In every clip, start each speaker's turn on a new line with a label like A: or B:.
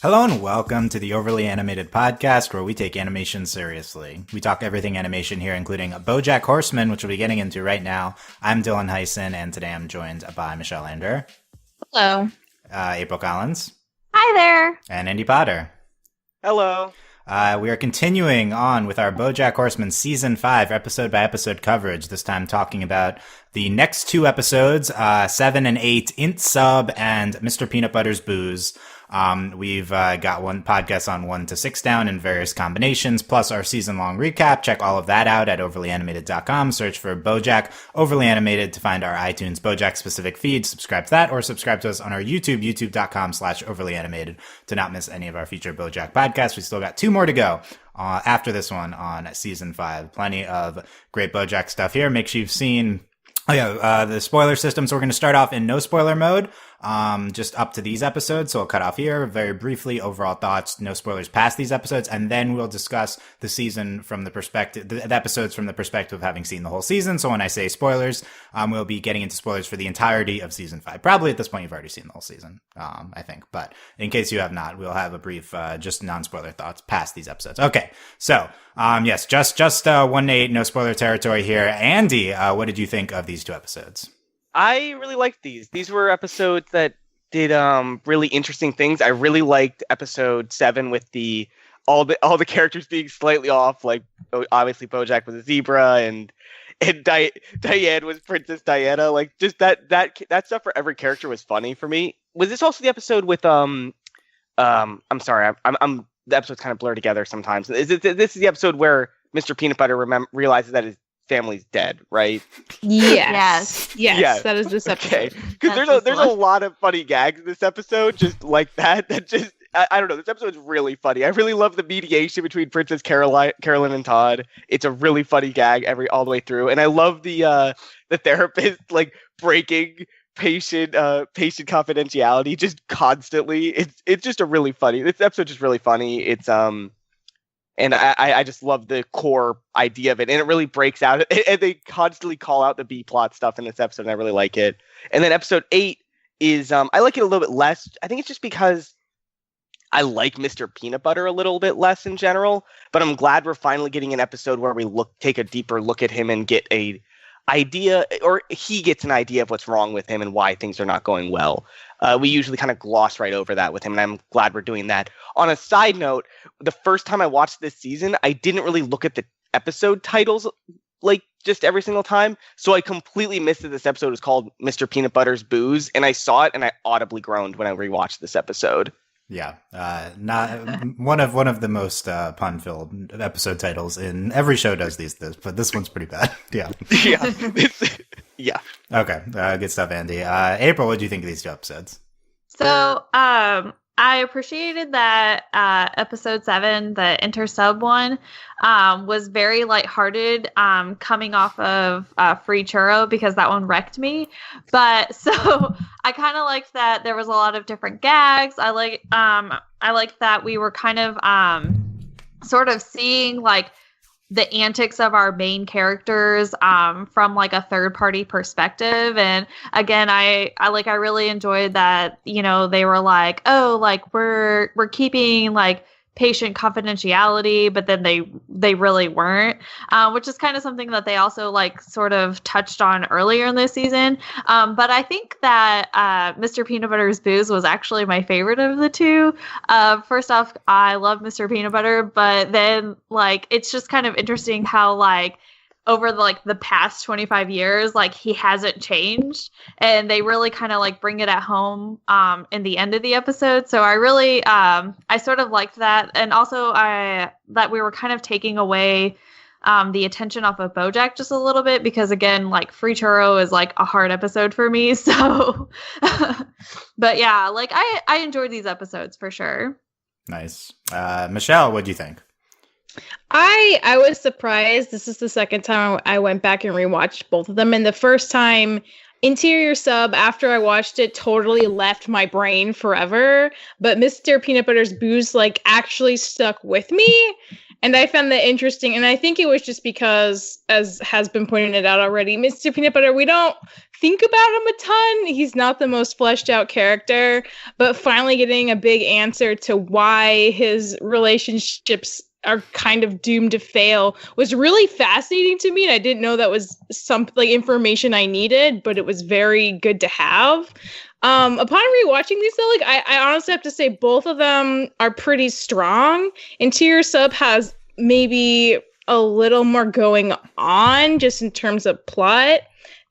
A: Hello and welcome to the Overly Animated Podcast, where we take animation seriously. We talk everything animation here, including BoJack Horseman, which we'll be getting into right now. I'm Dylan Hysen, and today I'm joined by Michelle Anderer.
B: Hello.
A: April Collins.
B: Hi there.
A: And Andy Potter.
C: Hello.
A: We are continuing on with our BoJack Horseman Season 5 episode-by-episode coverage, this time talking about the next two episodes, 7 and 8, INT Sub and Mr. Peanutbutter's Booze. We've got one podcast on 1 to 6 down in various combinations, plus our season-long recap. Check all of that out at overlyanimated.com. Search for BoJack Overly Animated to find our iTunes BoJack-specific feed. Subscribe to that, or subscribe to us on our YouTube, youtube.com/overlyanimated, to not miss any of our future BoJack podcasts. We still got 2 more to go after this one on Season 5. Plenty of great BoJack stuff here. Make sure you've seen the spoiler system. So we're going to start off in no spoiler mode, just up to these episodes. So I'll cut off here very briefly. Overall thoughts, no spoilers past these episodes. And then we'll discuss the season from the perspective, the episodes from the perspective of having seen the whole season. So when I say spoilers, we'll be getting into spoilers for the entirety of season 5. Probably at this point, you've already seen the whole season, I think. But in case you have not, we'll have a brief, just non-spoiler thoughts past these episodes. Okay. So, yes, just 1 to 8, no spoiler territory here. Andy, what did you think of these 2 episodes?
C: I really liked these. These were episodes that did really interesting things. I really liked episode 7 with all the characters being slightly off. Like obviously BoJack was a zebra and Diane was Princess Diana. Like just that stuff for every character was funny for me. Was this also the episode with I'm sorry, I'm the episodes kind of blur together sometimes. This is the episode where Mr. Peanutbutter realizes that his family's dead, right?
B: Yes.
C: Yeah.
B: That is this episode.
C: Okay, because there's a lot of funny gags in this episode, just like that. That just I don't know. This episode's really funny. I really love the mediation between Princess Carolyn and Todd. It's a really funny gag all the way through, and I love the therapist like breaking patient confidentiality just constantly. It's just a really funny. This episode is really funny. It's And I just love the core idea of it. And it really breaks out. And they constantly call out the B-plot stuff in this episode, and I really like it. And then episode 8 is, I like it a little bit less. I think it's just because I like Mr. Peanutbutter a little bit less in general. But I'm glad we're finally getting an episode where we take a deeper look at him and get a idea, or he gets an idea of what's wrong with him and why things are not going well. We usually kind of gloss right over that with him, and I'm glad we're doing that. On a side note, the first time I watched this season, I didn't really look at the episode titles like just every single time, so I completely missed that this episode was called Mr. Peanutbutter's Booze, and I saw it and I audibly groaned when I rewatched this episode.
A: Yeah, not one of the most pun-filled episode titles in every show does this, but this one's pretty bad. Yeah.
C: Yeah.
A: Okay, good stuff, Andy. April, what do you think of these 2 episodes?
B: So, I appreciated that episode 7, the inter-sub one, was very lighthearted, coming off of Free Churro, because that one wrecked me. But so I kind of liked that there was a lot of different gags. I like that we were kind of sort of seeing like the antics of our main characters from like a third party perspective. And again, I really enjoyed that, you know, they were like, oh, like we're keeping like patient confidentiality, but then they really weren't, which is kind of something that they also like sort of touched on earlier in this season. But I think that Mr. Peanutbutter's Booze was actually my favorite of the 2. First off, I love Mr. Peanutbutter, but then like it's just kind of interesting how like over the past 25 years, like he hasn't changed, and they really kind of like bring it at home in the end of the episode. So I really I sort of liked that, and also that we were kind of taking away the attention off of BoJack just a little bit, because again, like Free Churro is like a hard episode for me. So, but yeah, like I enjoyed these episodes for sure.
A: Nice. Michelle, what do you think?
D: I was surprised. This is the second time I went back and rewatched both of them. And the first time, Interior Sub, after I watched it, totally left my brain forever. But Mr. Peanutbutter's Booze, like, actually stuck with me. And I found that interesting. And I think it was just because, as has been pointed out already, Mr. Peanut Butter, we don't think about him a ton. He's not the most fleshed out character, but finally getting a big answer to why his relationships are kind of doomed to fail was really fascinating to me. And I didn't know that was some like information I needed, but it was very good to have. Upon rewatching these though, like I honestly have to say both of them are pretty strong. Interior Sub has maybe a little more going on just in terms of plot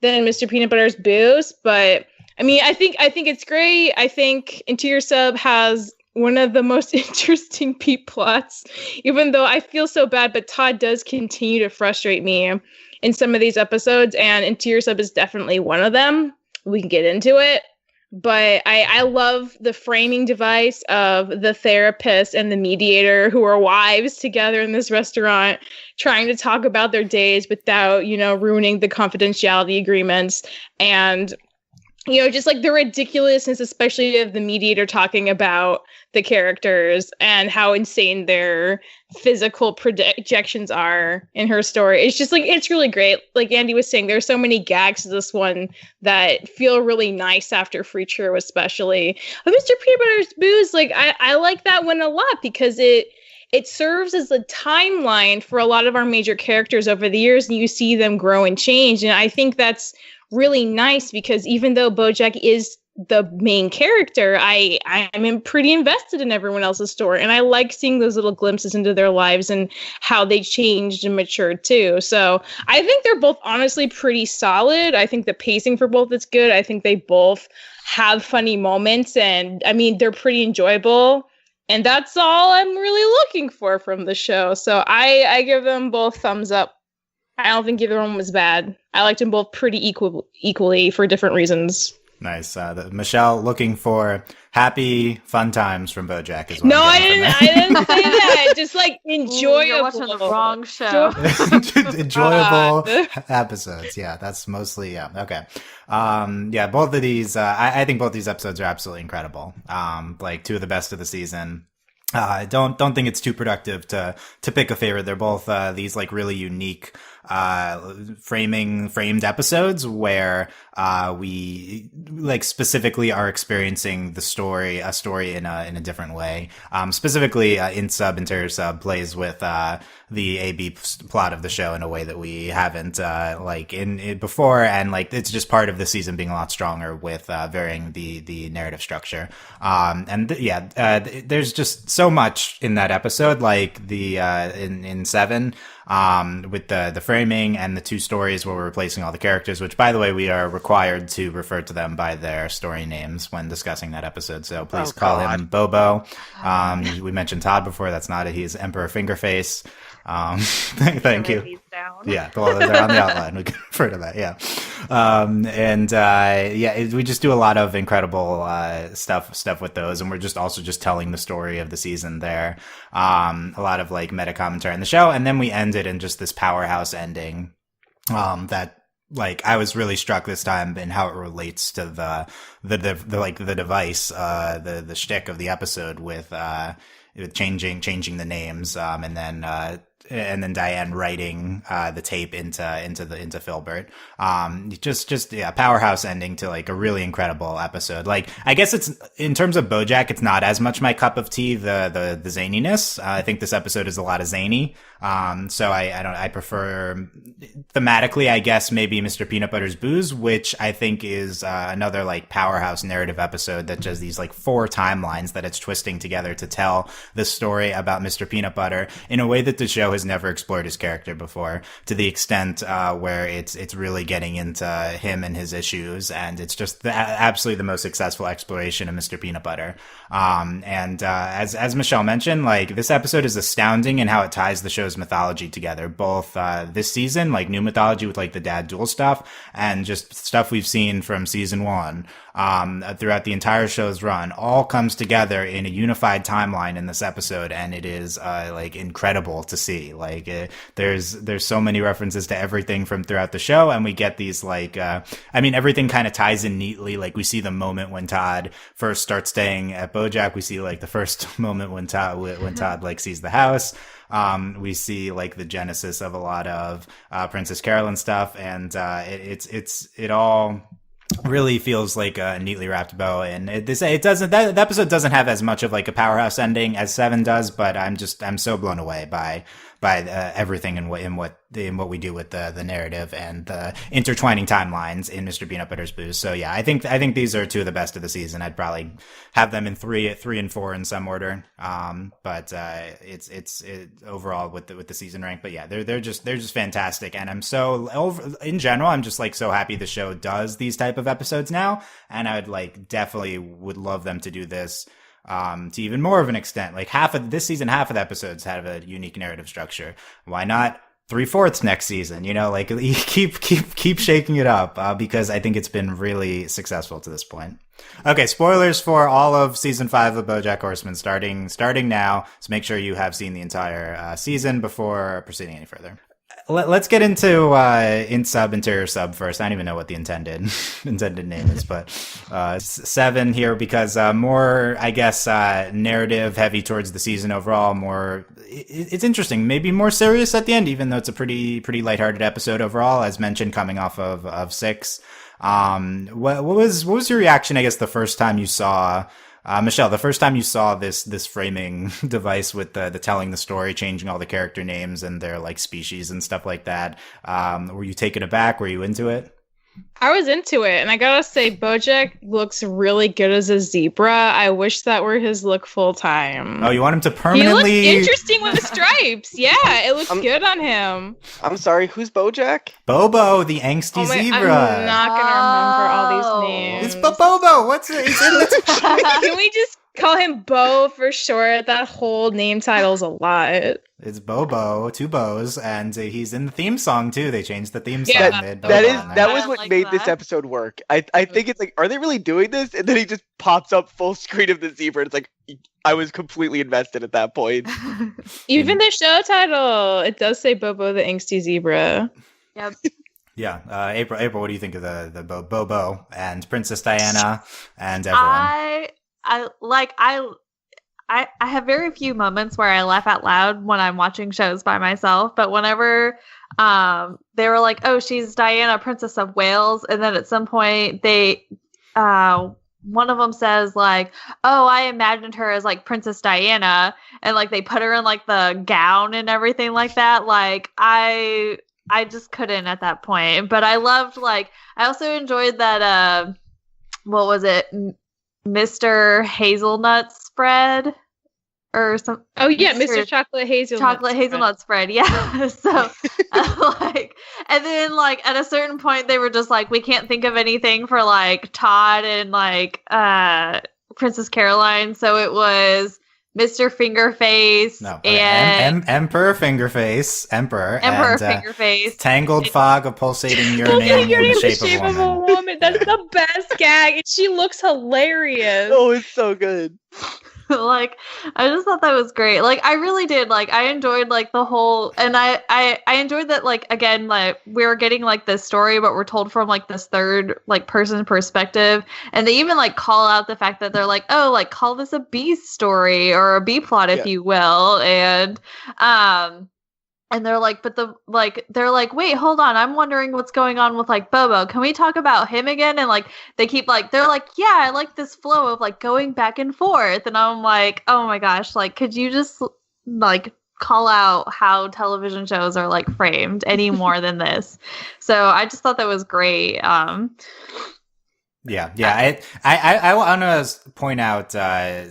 D: than Mr. Peanut Butter's Booze, but I mean, I think it's great. I think Interior Sub has one of the most interesting Pete plots, even though I feel so bad, but Todd does continue to frustrate me in some of these episodes, and Interior Sub is definitely one of them. We can get into it. But I love the framing device of the therapist and the mediator who are wives together in this restaurant, trying to talk about their days without, ruining the confidentiality agreements. And, just like the ridiculousness, especially of the mediator talking about the characters and how insane their physical projections are in her story. It's just like, it's really great. Like Andy was saying, there's so many gags to this one that feel really nice after Free Churro, especially. But Mr. Peanut Butter's Booze, like I like that one a lot because it serves as a timeline for a lot of our major characters over the years, and you see them grow and change. And I think that's really nice because even though BoJack is the main character, I'm pretty invested in everyone else's story, and I like seeing those little glimpses into their lives and how they changed and matured too. So I think they're both honestly pretty solid. I think the pacing for both is good. I think they both have funny moments, and I mean they're pretty enjoyable. And that's all I'm really looking for from the show. So I give them both thumbs up. I don't think either one was bad. I liked them both pretty equally for different reasons.
A: Nice. Michelle looking for happy, fun times from BoJack as well.
D: No, I didn't say that. Just like enjoyable.
B: You're watching the wrong show.
A: Enjoyable episodes. Yeah, that's mostly, yeah. Okay. Yeah, both of these, I think both these episodes are absolutely incredible. Like two of the best of the season. I don't think it's too productive to pick a favorite. They're both these like really unique framed episodes where we like specifically are experiencing a story in a different way. Specifically, Interior Sub plays with the AB plot of the show in a way that we haven't like in it before, and like it's just part of the season being a lot stronger with varying the narrative structure. There's just so much in that episode, like the in 7 with the framing and the two stories where we're replacing all the characters, which by the way we are required to refer to them by their story names when discussing that episode, so please call him Bobo. We mentioned Todd before. That's not it. He's Emperor Fingerface. Thank you. Yeah, well, they're on the outline. We can refer to that. Yeah. We just do a lot of incredible stuff with those, and we're just also just telling the story of the season there. A lot of like meta commentary in the show, and then we end it in just this powerhouse ending. That like I was really struck this time in how it relates to the device, the shtick of the episode with changing the names, and then Diane writing the tape into Filbert. Powerhouse ending to like a really incredible episode. Like I guess it's in terms of BoJack, it's not as much my cup of tea, the zaniness. I think this episode is a lot of zany. So I prefer thematically, I guess maybe Mr. Peanut Butter's Booze, which I think is another like powerhouse narrative episode that does these like 4 timelines that it's twisting together to tell the story about Mr. Peanut Butter in a way that the show has never explored his character before, to the extent where it's really getting into him and his issues, and it's just absolutely the most successful exploration of Mr. Peanut Butter. As Michelle mentioned, like this episode is astounding in how it ties the show's mythology together, both this season, like new mythology with like the dad duel stuff, and just stuff we've seen from season 1. throughout the entire show's run all comes together in a unified timeline in this episode, and it is like incredible to see. Like there's so many references to everything from throughout the show, and we get these like everything kind of ties in neatly. Like we see the moment when Todd first starts staying at BoJack. We see like the first moment when Todd like sees the house. We see like the genesis of a lot of Princess Carolyn stuff, and it all really feels like a neatly wrapped bow. And the episode doesn't have as much of like a powerhouse ending as 7 does, but I'm so blown away by everything in what we do with the narrative and the intertwining timelines in Mr. Peanut Butter's Booze. So yeah, I think these are 2 of the best of the season. I'd probably have them in 3 and 4 in some order. But it's overall with the season rank. But yeah, they're just fantastic. And I'm in general, I'm just like so happy the show does these type of episodes now. And I would like definitely would love them to do this to even more of an extent. Like half of the episodes have a unique narrative structure. Why not 3/4 next season? You know, like keep shaking it up, because I think it's been really successful to this point. Okay, spoilers for all of season 5 of BoJack Horseman starting now. So make sure you have seen the entire season before proceeding any further. Let's get into int sub, interior sub first. I don't even know what the intended name is, but 7 here because more, I guess, narrative heavy towards the season overall. More, it's interesting, maybe more serious at the end, even though it's a pretty lighthearted episode overall, as mentioned, coming off of 6. What was your reaction, I guess, the first time you saw Michelle, the first time you saw this framing device with the telling the story, changing all the character names and their like species and stuff like that, were you taken aback? Were you into it?
D: I was into it, and I gotta say, BoJack looks really good as a zebra. I wish that were his look full time.
A: Oh, you want him to permanently?
D: He looks interesting with the stripes. Yeah, it looks good on him.
C: I'm sorry, who's BoJack?
A: Bobo, the angsty zebra.
D: I'm not gonna remember all these names.
A: It's Bobo. What's it?
D: Can we just call him Bo for short? That whole name title's a lot.
A: It's Bobo, 2 bows, and he's in the theme song too. They changed the theme song.
C: Yeah, that was what made this episode work. I think it's like, are they really doing this? And then he just pops up full screen of the zebra. And it's like, I was completely invested at that point.
D: Even the show title, it does say Bobo the angsty zebra.
B: Yep.
A: Yeah, April, what do you think of the Bobo and Princess Diana and everyone?
B: I have very few moments where I laugh out loud when I'm watching shows by myself, but whenever they were like, oh, she's Diana, Princess of Wales, and then at some point one of them says like, oh, I imagined her as like Princess Diana, and like they put her in like the gown and everything like that. Like I just couldn't at that point, but I loved I also enjoyed that what was it, Mr. Hazelnut spread or some.
D: Oh yeah, Mr. Chocolate
B: Hazelnut spread. Yeah. So and then like at a certain point they were just like, we can't think of anything for like Todd and like Princess Caroline, so it was Mr. Fingerface and
A: Emperor Fingerface, Emperor
B: Fingerface,
A: tangled fog of pulsating uranium in the shape of a woman.
D: That's the best gag, and she looks hilarious.
C: Oh, it's so good.
B: Like, I just thought that was great. Like, I really did. Like, I enjoyed like the whole, and I enjoyed that. Like, again, like we were getting like this story, but we're told from like this third like person perspective, and they even like call out the fact that they're like, oh, like call this a B story or a B plot, if you will, and they're like, but they're like, wait, hold on, I'm wondering what's going on with like Bobo. Can we talk about him again? And like they keep like, they're like, yeah, I like this flow of like going back and forth. And I'm like, oh my gosh, like could you just like call out how television shows are like framed any more than this? So I just thought that was great.
A: Yeah. I want to point out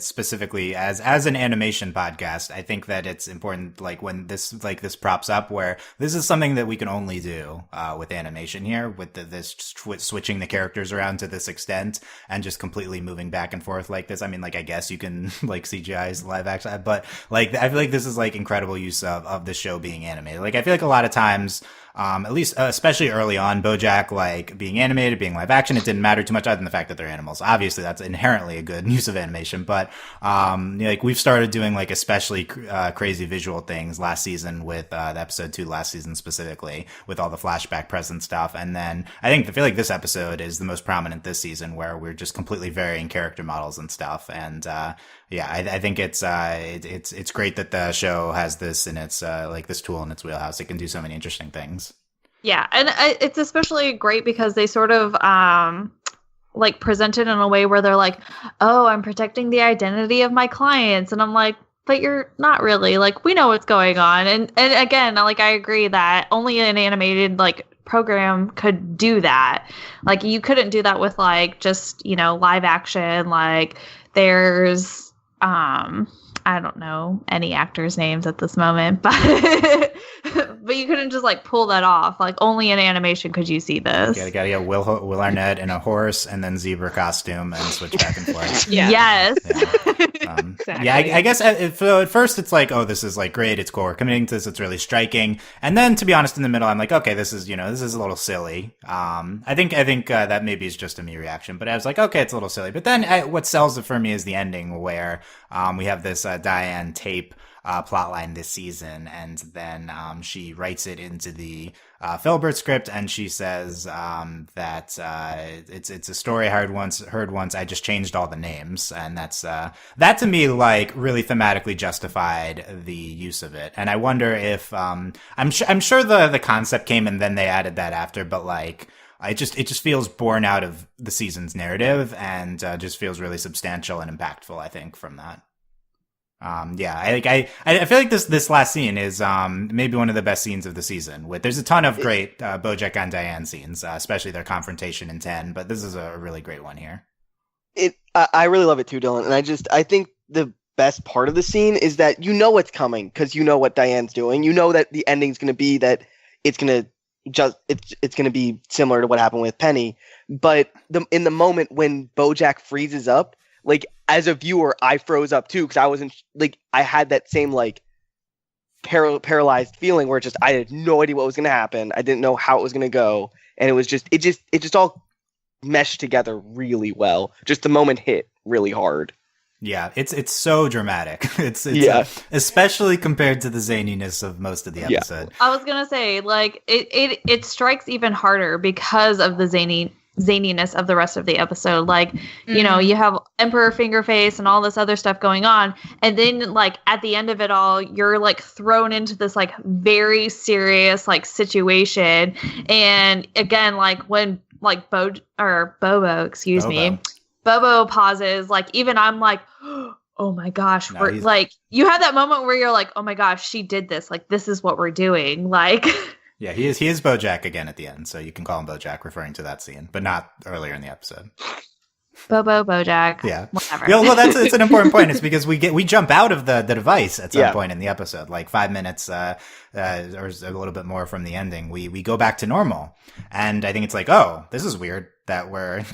A: specifically as an animation podcast, I think that it's important, like when this props up, where this is something that we can only do with animation here, with this switching the characters around to this extent and just completely moving back and forth like this. I mean, like I guess you can like CGI's live action, but like I feel like this is like incredible use of the show being animated. Like I feel like a lot of times at least, especially early on, BoJack, like, being animated, being live action, it didn't matter too much other than the fact that they're animals. Obviously, that's inherently a good use of animation, but, like, we've started doing, like, especially, crazy visual things last season with, the episode 2 last season specifically, with all the flashback present stuff. And then I feel like this episode is the most prominent this season, where we're just completely varying character models and stuff. And, yeah, I think it's great that the show has this in its, like, this tool in its wheelhouse. It can do so many interesting things.
B: Yeah, and it's especially great because they sort of like present it in a way where they're like, "Oh, I'm protecting the identity of my clients," and I'm like, "But you're not really. Like, we know what's going on." And again, like, I agree that only an animated like program could do that. Like, you couldn't do that with like just live action. Like, there's I don't know any actors' names at this moment, but but you couldn't just like pull that off. Like, only in animation could you see this.
A: You gotta get Will Arnett in a horse and then zebra costume and switch back and forth.
B: Yeah. Yes.
A: Yeah.
D: Exactly.
A: Yeah, I guess at first it's like, oh, this is like great, it's cool, we're committing to this, it's really striking. And then, to be honest, in the middle, I'm like, okay, this is a little silly. I think that maybe is just a me reaction, but I was like, okay, it's a little silly. But then what sells it for me is the ending, where we have this Diane tape plotline this season, and then she writes it into the Filbert script, and she says that it's a story I heard once. I just changed all the names, and that's that to me like really thematically justified the use of it. And I wonder if I'm sure the concept came and then they added that after, but like. It just feels born out of the season's narrative, and just feels really substantial and impactful, I think, from that. Yeah, I feel like this last scene is maybe one of the best scenes of the season. There's a ton of great BoJack and Diane scenes, especially their confrontation in 10, but this is a really great one here.
C: I really love it too, Dylan, and I think the best part of the scene is that you know what's coming because you know what Diane's doing. You know that the ending's going to be that it's going to be similar to what happened with Penny, but in the moment when BoJack freezes up, like, as a viewer, I froze up too because I wasn't like I had that same like paralyzed feeling where I had no idea what was going to happen. I didn't know how it was going to go, and it just all meshed together really well. Just the moment hit really hard.
A: Yeah, it's so dramatic. It's especially compared to the zaniness of most of the episode.
B: I was gonna say, like, it strikes even harder because of the zaniness of the rest of the episode. Like, you have Emperor Fingerface and all this other stuff going on, and then like at the end of it all, you're like thrown into this like very serious like situation. And again, like when like Bobo pauses, like even I'm like, oh my gosh, we're like, you have that moment where you're like, oh my gosh, she did this, like this is what we're doing, like.
A: Yeah, he is BoJack again at the end, so you can call him BoJack, referring to that scene, but not earlier in the episode.
B: BoJack.
A: Yeah,
B: whatever.
A: Yeah, well, it's an important point. It's because we jump out of the device at some point in the episode, like 5 minutes or a little bit more from the ending. We go back to normal, and I think it's like, oh, this is weird that we're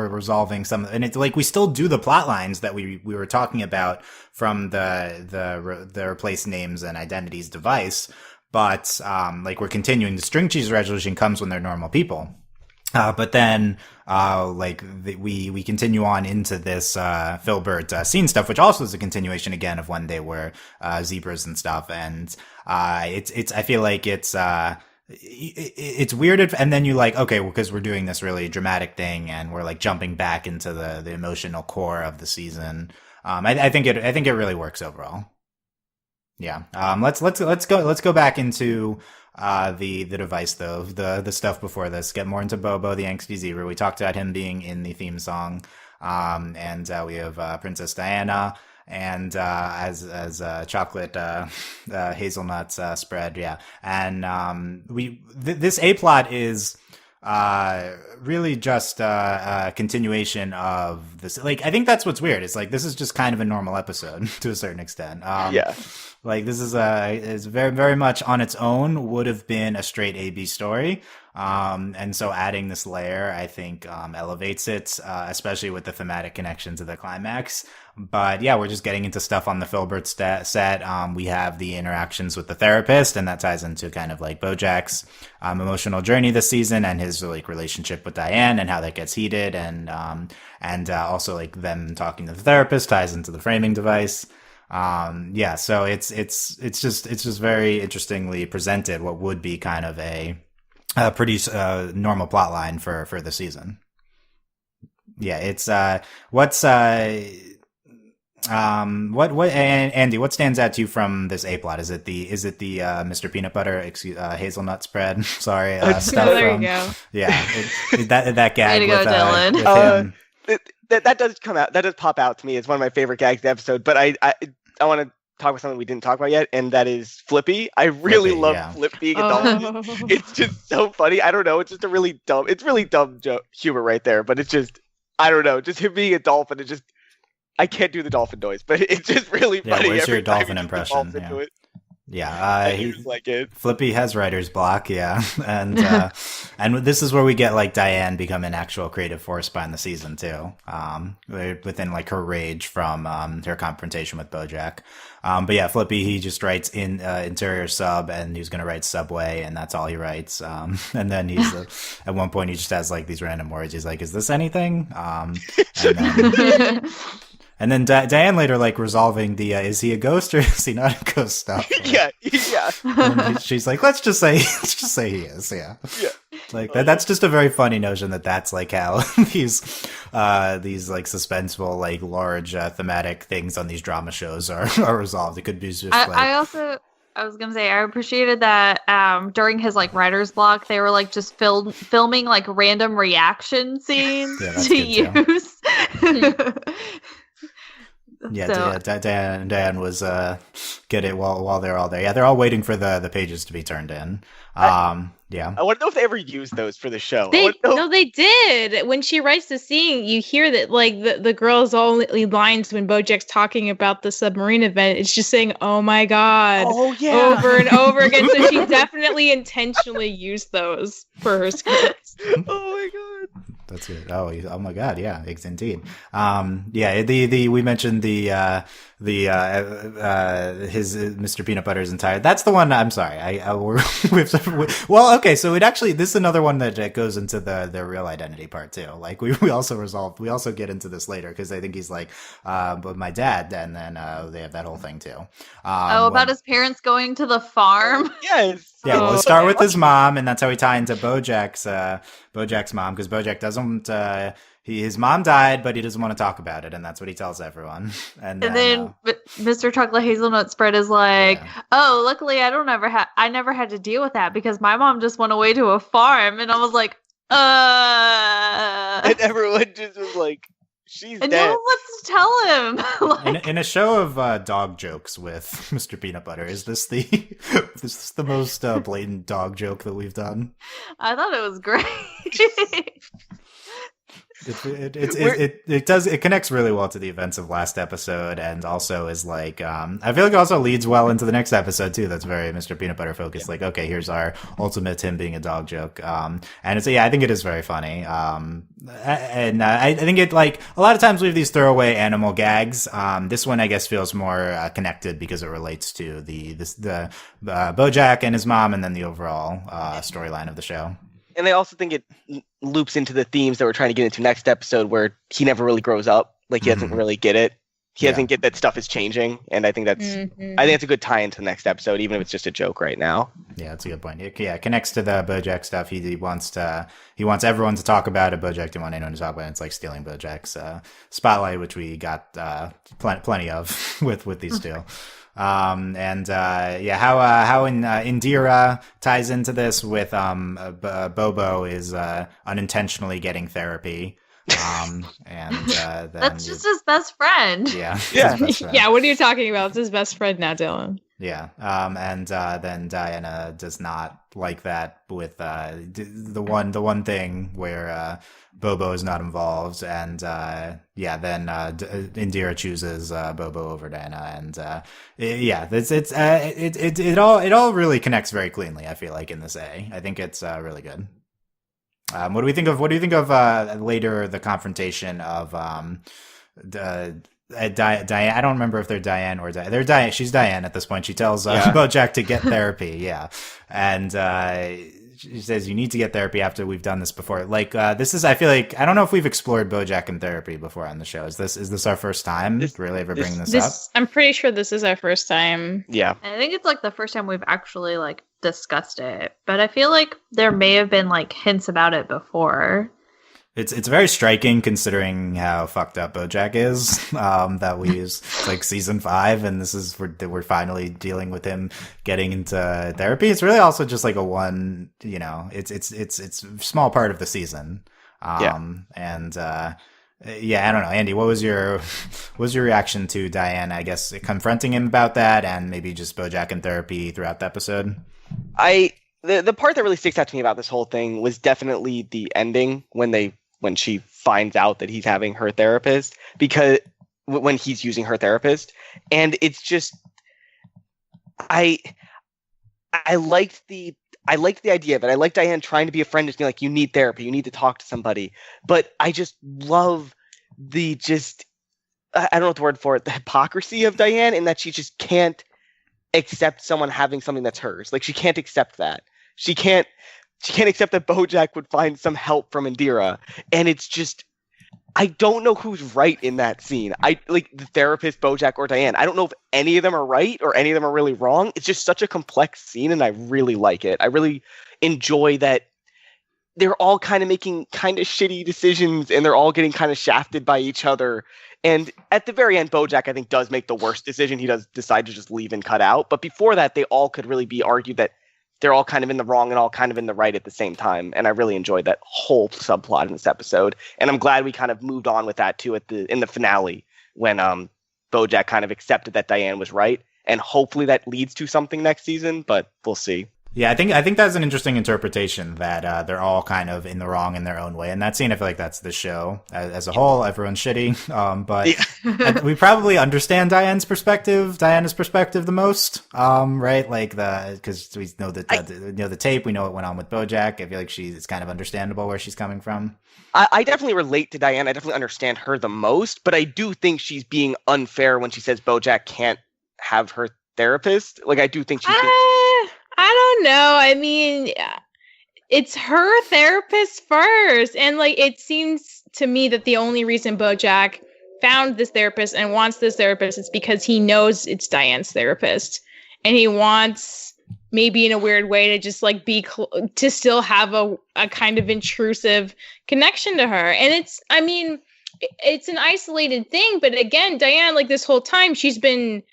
A: resolving some, and it's like we still do the plot lines that we were talking about from the replace names and identities device. But, like, we're continuing. The string cheese resolution comes when they're normal people. But then, we continue on into this, Filbert, scene stuff, which also is a continuation again of when they were, zebras and stuff. And, I feel like it's weird. And then you like, okay, well, cause we're doing this really dramatic thing and we're like jumping back into the emotional core of the season. I think it really works overall. Yeah. Let's go back into the device though, the stuff before this. Get more into Bobo, the angsty zebra. We talked about him being in the theme song. And we have Princess Diana and as chocolate hazelnuts spread. Yeah. And this A plot is really just a continuation of this. Like, I think that's what's weird. It's like this is just kind of a normal episode to a certain extent. Like this is very very much on its own would have been a straight A/B story. And so adding this layer, I think, elevates it, especially with the thematic connection to the climax. But yeah, we're just getting into stuff on the Filbert set. We have the interactions with the therapist, and that ties into kind of like BoJack's emotional journey this season and his like relationship with Diane and how that gets heated, and also like them talking to the therapist ties into the framing device. Yeah, so it's just very interestingly presented what would be kind of a pretty normal plot line for the season. Yeah, it's what Andy, what stands out to you from this A plot? Is it the Mr. Peanutbutter hazelnut spread? Sorry, stuff
D: there
A: from,
D: you go.
A: Yeah, that gag
B: Way to
A: with,
B: go, Dylan.
A: with him.
C: That does come out. That does pop out to me. It's one of my favorite gags of the episode. But I want to talk about something we didn't talk about yet, and that is Flippy. I really love Flip being a dolphin. It's just so funny. I don't know. It's just a really dumb. It's really dumb humor right there. But it's just, I don't know. Just him being a dolphin. It just, I can't do the dolphin noise, but it's just really funny.
A: What's your dolphin impression? Yeah,
C: like it.
A: Flippy has writer's block, yeah, and this is where we get like Diane become an actual creative force behind the season too, within like her rage from her confrontation with BoJack. But yeah, Flippy, he just writes in interior sub, and he's gonna write subway, and that's all he writes. And then he's at one point he just has like these random words. He's like, "Is this anything?" And then Diane later, like, resolving the, is he a ghost or is he not a ghost stuff?
C: Yeah.
A: And she's like, let's just say he is, yeah. Like, that's just a very funny notion that's, like, how these like, suspenseful, like, large thematic things on these drama shows are resolved. It could be just,
B: I was gonna say, I appreciated that during his like writer's block, they were like just filming like random reaction scenes to use.
A: Yeah, so. Dan was get it while they're all there. Yeah, they're all waiting for the pages to be turned in. Yeah.
C: I want to know if they ever used those for the show.
D: No, they did. When she writes the scene, you hear that like the girl's only lines when BoJack's talking about the submarine event, it's just saying, "Oh my god," over and over again. So she definitely intentionally used those for her scripts.
C: Oh my god.
A: That's it. Oh my god, yeah, indeed. Yeah, we mentioned his Mr. Peanutbutter's entire. That's the one. I'm sorry. Well, okay. So this is another one that goes into the real identity part too. Like we also get into this later because I think he's like, but my dad, and then they have that whole thing too.
B: About his parents going to the farm.
C: Yes.
A: Yeah, well, let's start with his mom, and that's how we tie into BoJack's mom, because BoJack doesn't. His mom died, but he doesn't want to talk about it, and that's what he tells everyone. And then
B: Mr. Chocolate Hazelnut Spread is like, "Oh, luckily I never had to deal with that because my mom just went away to a farm," and I was like,
C: and everyone just was like, "She's
B: and
C: dead."
B: no one wants to tell him.
A: Like, in a show of dog jokes with Mr. Peanutbutter, is this the most blatant dog joke that we've done?
B: I thought it was great.
A: It connects really well to the events of last episode, and also is like I feel like it also leads well into the next episode too. That's very Mr. Peanutbutter focused. Like, okay, here's our ultimate him being a dog joke, and it's I think it is very funny. And I think it, like, a lot of times we have these throwaway animal gags. This one I guess feels more connected because it relates to the BoJack and his mom, and then the overall storyline of the show.
C: And I also think it loops into the themes that we're trying to get into next episode, where he never really grows up. Like, he doesn't really get it. He doesn't get that stuff is changing, and I think that's a good tie into the next episode, even if it's just a joke right now. Yeah,
A: that's a good point. It connects to the BoJack stuff. He wants everyone to talk about it. BoJack didn't want anyone to talk about it. It's like stealing BoJack's spotlight, which we got plenty of with these two. How Anderer ties into this with Bobo is unintentionally getting therapy. Then
B: that's just his best friend.
A: Yeah.
D: Yeah, what are you talking about? It's his best friend now, Dylan.
A: Yeah. Then Diana does not like that with the one thing where Bobo is not involved, and then Indira chooses Bobo over Diana, and it all really connects very cleanly. I feel like in this I think it's really good. What do you think of later the confrontation of Diane? I don't remember if they're Diane or Diane. They're Diane. She's Diane at this point. She tells BoJack to get therapy. Yeah, and she says you need to get therapy after we've done this before. Like this is. I feel like I don't know if we've explored BoJack in therapy before on the show. Is this our first time really ever bringing this up?
D: I'm pretty sure this is our first time.
C: Yeah,
B: and I think it's like the first time we've actually like discussed it. But I feel like there may have been like hints about it before.
A: It's very striking considering how fucked up BoJack is. That it's like season 5, and this is we're finally dealing with him getting into therapy. It's really also just like it's a small part of the season. And I don't know, Andy, what was your reaction to Diane? I guess confronting him about that, and maybe just BoJack in therapy throughout the episode.
C: The part that really sticks out to me about this whole thing was definitely the ending when she finds out that he's having her therapist, because when he's using her therapist, and it's just I liked the idea of it. I like Diane trying to be a friend, just being like, you need therapy, you need to talk to somebody. But I just love I don't know what the word for it, the hypocrisy of Diane, in that she just can't accept someone having something that's hers. Like, she can't accept that. She can't accept that BoJack would find some help from Indira. And it's just, I don't know who's right in that scene. I like the therapist, BoJack, or Diane. I don't know if any of them are right or any of them are really wrong. It's just such a complex scene, and I really like it. I really enjoy that they're all kind of making kind of shitty decisions, and they're all getting kind of shafted by each other. And at the very end, BoJack, I think, does make the worst decision. He does decide to just leave and cut out. But before that, they all could really be argued that they're all kind of in the wrong and all kind of in the right at the same time. And I really enjoyed that whole subplot in this episode. And I'm glad we kind of moved on with that too in the finale, when BoJack kind of accepted that Diane was right. And hopefully that leads to something next season, but we'll see.
A: Yeah, I think that's an interesting interpretation, that they're all kind of in the wrong in their own way. And that scene, I feel like that's the show as a whole. Everyone's shitty, but we probably understand Diana's perspective the most, right? Like because we know the tape, we know what went on with BoJack. I feel like it's kind of understandable where she's coming from.
C: I definitely relate to Diane. I definitely understand her the most, but I do think she's being unfair when she says BoJack can't have her therapist. Like, I do think she's
D: I don't know. I mean, it's her therapist first. And like, it seems to me that the only reason BoJack found this therapist and wants this therapist is because he knows it's Diane's therapist. And he wants, maybe in a weird way, to just like to still have a kind of intrusive connection to her. And it's an isolated thing. But again, Diane, like this whole time, she's been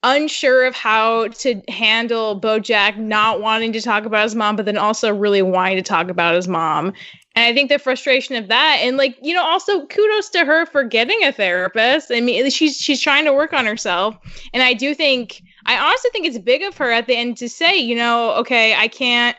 D: unsure of how to handle BoJack not wanting to talk about his mom, but then also really wanting to talk about his mom. And I think the frustration of that, and like, also kudos to her for getting a therapist. I mean, she's trying to work on herself. And I honestly think it's big of her at the end to say, okay, I can't,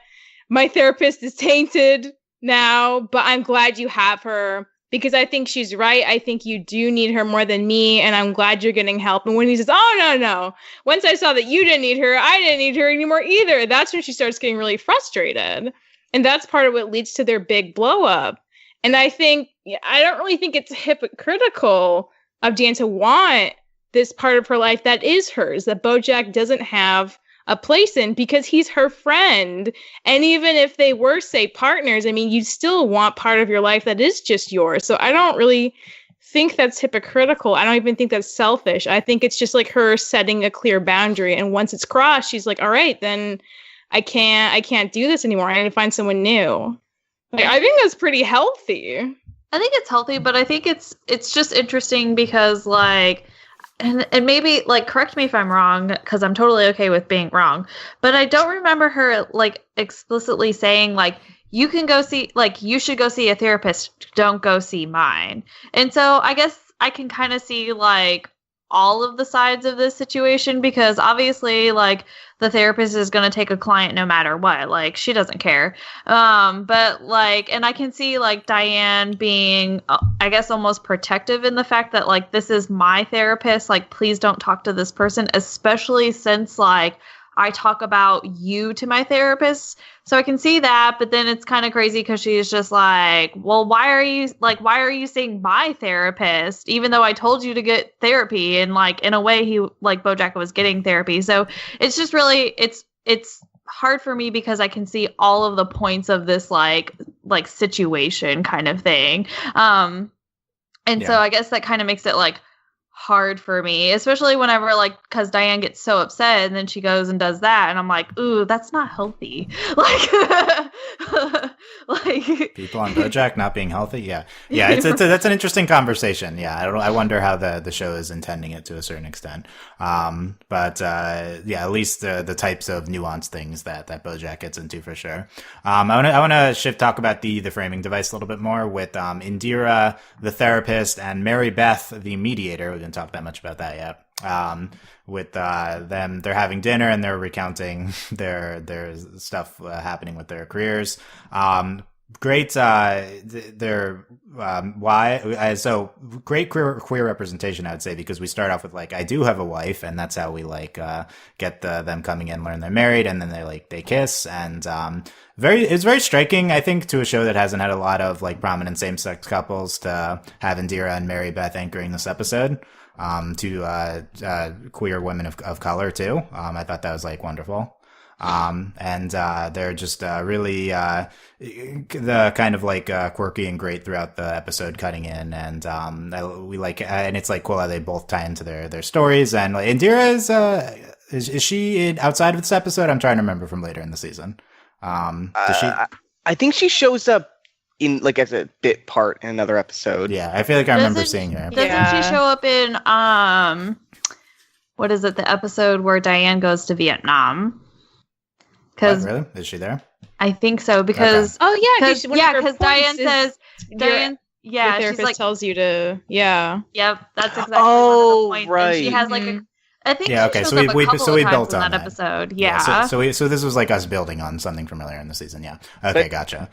D: my therapist is tainted now, but I'm glad you have her. Because I think she's right. I think you do need her more than me, and I'm glad you're getting help. And when he says, oh, no. Once I saw that you didn't need her, I didn't need her anymore either. That's when she starts getting really frustrated. And that's part of what leads to their big blow up. And I don't really think it's hypocritical of Diane to want this part of her life that is hers, that BoJack doesn't have a place in, because he's her friend. And even if they were, say, partners, I mean, you still want part of your life that is just yours. So I don't really think that's hypocritical. I don't even think that's selfish. I think it's just like her setting a clear boundary. And once it's crossed, she's like, all right, then I can't do this anymore. I need to find someone new. Like, I think that's pretty healthy.
B: I think it's healthy, but I think it's just interesting because, like, and maybe, like, correct me if I'm wrong, because I'm totally okay with being wrong, but I don't remember her, like, explicitly saying, like, you can go see, like, you should go see a therapist, don't go see mine. And so I guess I can kind of see, like, all of the sides of this situation, because obviously, like, the therapist is going to take a client no matter what. Like, she doesn't care. But like, and I can see like Diane being, I guess, almost protective in the fact that like, this is my therapist. Like, please don't talk to this person, especially since like I talk about you to my therapist. So I can see that, but then it's kind of crazy because she's just like, well, why are you seeing my therapist, even though I told you to get therapy? And like, in a way, BoJack was getting therapy. So it's just really, it's hard for me because I can see all of the points of this like situation kind of thing. So I guess that kind of makes it like hard for me, especially whenever like, because Diane gets so upset and then she goes and does that, and I'm like, ooh, that's not healthy. Like
A: people on BoJack not being healthy. Yeah. That's an interesting conversation. Yeah, I wonder how the show is intending it to a certain extent. But at least the types of nuanced things that BoJack gets into for sure. I want to talk about the framing device a little bit more with Indira, the therapist, and Mary Beth, the mediator. We didn't talk that much about that yet. With them, they're having dinner and they're recounting their stuff happening with their careers. Great, so great queer representation, I would say, because we start off with like, I do have a wife, and that's how we like get them coming in, learn they're married, and then they kiss, and it's very striking, I think, to a show that hasn't had a lot of like prominent same-sex couples, to have Indira and Mary Beth anchoring this episode. To queer women of color too. I thought that was like wonderful. And they're just really the kind of like quirky and great throughout the episode, cutting in, and we like, and it's like cool how they both tie into their stories. And like, Indira is she outside of this episode? I'm trying to remember from later in the season. Does she?
C: I think she shows up in like as a bit part in another episode.
A: Yeah, I feel like I remember seeing her.
B: Doesn't she show up in what is it, the episode where Diane goes to Vietnam? Because
A: really, is she there?
B: I think so, because because Diane says
D: your therapist
B: she's like,
D: tells you to yep,
B: that's exactly one of the points.
C: Right.
B: And she has like I think
A: okay, so we built on that
B: episode.
A: So this was like us building on something from earlier in the season. Yeah. Okay, gotcha.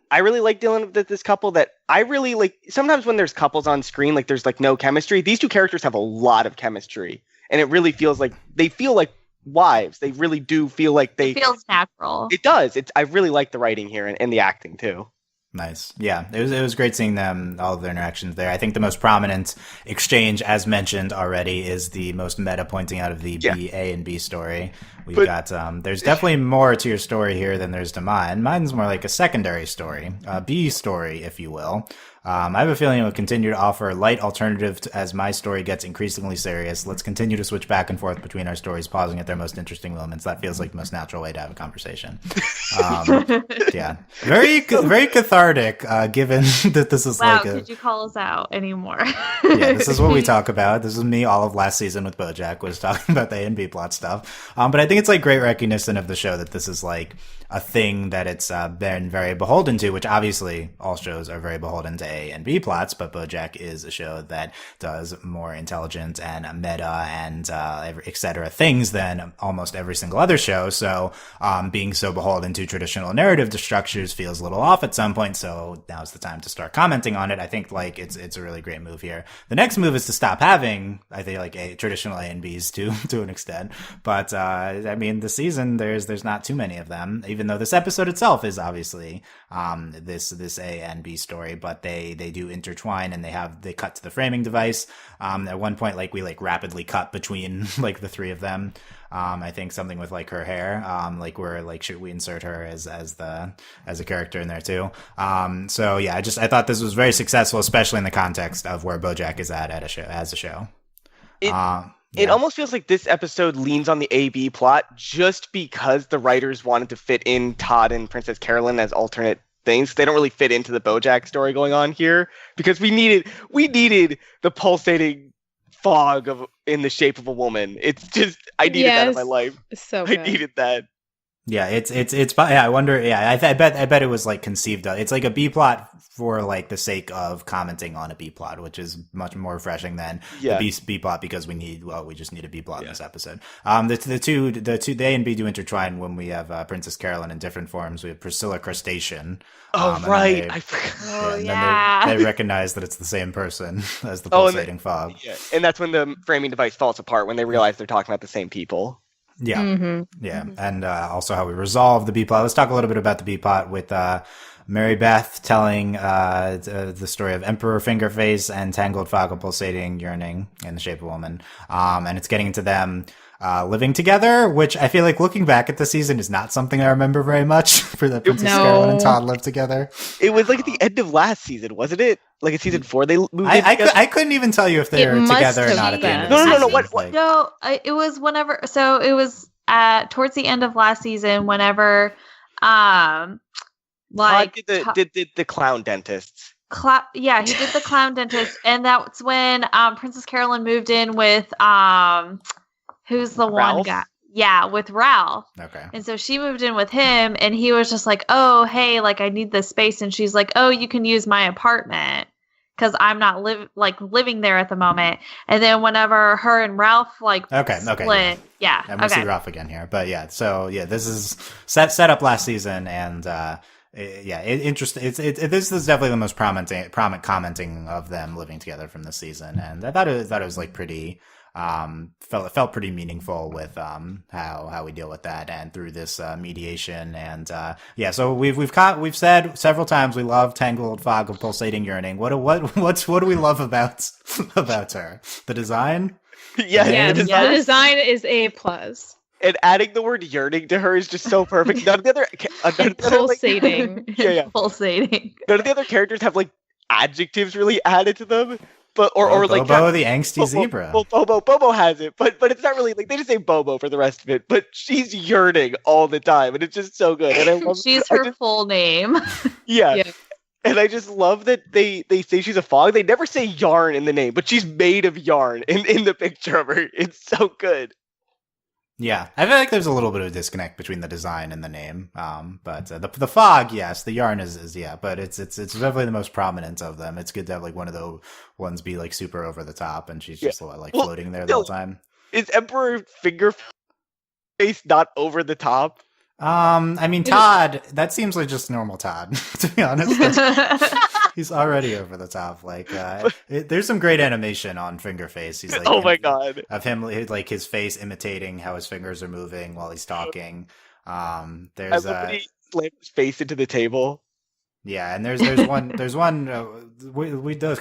C: I really like dealing with this couple that I really like. Sometimes when there's couples on screen, like there's like no chemistry. These two characters have a lot of chemistry, and it really feels like they feel like wives. They really do feel like
B: it feels natural.
C: It does. I really like the writing here and the acting too.
A: Nice. Yeah, it was great seeing them, all of their interactions there. I think the most prominent exchange, as mentioned already, is the most meta pointing out of the B, A, and B story. We've got, there's definitely more to your story here than there's to mine. Mine's more like a secondary story, a B story, if you will. I have a feeling it will continue to offer a light alternative as my story gets increasingly serious. Let's continue to switch back and forth between our stories, pausing at their most interesting moments. That feels like the most natural way to have a conversation. Yeah. Very cathartic, given that this is
B: could you call us out anymore?
A: Yeah, this is what we talk about. This is me all of last season with BoJack, was talking about the A and B plot stuff. But I think it's like great recognition of the show that this is like a thing that it's been very beholden to, which obviously all shows are very beholden to A and B plots, but BoJack is a show that does more intelligent and meta and etc. things than almost every single other show. So being so beholden to traditional narrative structures feels a little off at some point. So now's the time to start commenting on it. I think like it's a really great move here. The next move is to stop having, I think, like traditional A and Bs to an extent. But I mean, the season there's not too many of them, even though this episode itself is obviously this A and B story, but they do intertwine, and they cut to the framing device. At one point, like we like rapidly cut between like the three of them. I think something with like her hair, like where like should we insert her as a character in there too. So yeah, I thought this was very successful, especially in the context of where BoJack is at a show.
C: It almost feels like this episode leans on the A-B plot just because the writers wanted to fit in Todd and Princess Carolyn as alternate things. They don't really fit into the BoJack story going on here because we needed the pulsating fog in the shape of a woman. It's just I needed that in my life.
D: So good.
C: I needed that.
A: Yeah, yeah, I wonder. Yeah, I bet it was like conceived of. It's like a B plot for like the sake of commenting on a B plot, which is much more refreshing than
C: Yeah.
A: the B plot because we just need a B plot in
C: Yeah.
A: this episode. The two, the A and B do intertwine when we have Princess Carolyn in different forms. We have Priscilla Crustacean.
C: Oh,
A: and then
C: right.
A: they-
C: I forgot.
B: Oh,
A: and
B: yeah.
A: then they recognize that it's the same person as the
C: Oh, and
A: pulsating fog.
C: Yeah. And that's when the framing device falls apart, when they realize they're talking about the same people.
A: Yeah.
D: Mm-hmm.
A: Yeah, and also how we resolve the B plot. Let's talk a little bit about the B plot with Mary Beth telling the story of Emperor Fingerface and Tangled Fog of Pulsating Yearning in the Shape of a Woman. And it's getting into them living together, which I feel like looking back at the season is not something I remember very much for the Princess
D: No.
A: Carolyn and Todd live together.
C: It was like at the end of last season, wasn't it? Like in season 4, they moved in together?
A: I couldn't even tell you if they
D: It
A: were
D: must
A: together or
D: have
A: not at the end of
D: been.
A: the
C: No,
A: season.
C: what-
A: Like-
B: No, it was whenever. So it was towards the end of last season. Whenever,
C: Todd
B: like
C: did the clown dentists.
B: yeah, he did the clown dentist, and that's when Princess Carolyn moved in with who's the one
C: Ralph?
B: guy? Yeah, with Ralph.
A: Okay.
B: And so she moved in with him, and he was just like, "Oh, hey, like I need this space," and she's like, "Oh, you can use my apartment." Because I'm not living there at the moment, and then whenever her and Ralph
A: Okay,
B: split, yeah,
A: And we'll see Ralph again here. But yeah, so yeah, this is set up last season, and interesting. This is definitely the most prominent commenting of them living together from this season, and I thought it was like pretty felt pretty meaningful with how we deal with that and through this mediation and so we've said several times we love Tangled Fog of Pulsating Yearning. What do we love about her? The design?
C: Yeah,
D: Yeah,
C: the
D: the
C: design-
D: design is A plus.
C: and adding the word yearning to her is just so perfect. None of the other, none of the other, like,
D: Pulsating.
C: yeah.
B: pulsating.
C: None of the other characters have like adjectives really added to them, but or like
A: Bobo the angsty zebra.
C: Well, Bobo has it, but it's not really like they just say Bobo for the rest of it. But she's yearning all the time, and it's just so good. And I love
B: She's
C: I
B: her
C: just-
B: full name.
C: yeah.
D: Yeah.
C: And I just love that they say she's a fog. They never say yarn in the name, but she's made of yarn in the picture of her. It's so good.
A: Yeah, I feel like there's a little bit of a disconnect between the design and the name. But the fog, yes, the yarn is yeah, but it's definitely the most prominent of them. It's good to have like one of the ones be like super over the top, and she's just like
C: Well,
A: floating there the whole time.
C: Is Emperor Fingerface not over the top?
A: I mean, Todd, that seems like just normal Todd, to be honest. He's already over the top. Like, there's some great animation on Fingerface. He's like,
C: Oh my god.
A: of him, like his face imitating how his fingers are moving while he's talking.
C: I
A: There's
C: love when he slammed his face into the table.
A: yeah, and there's one. Okay,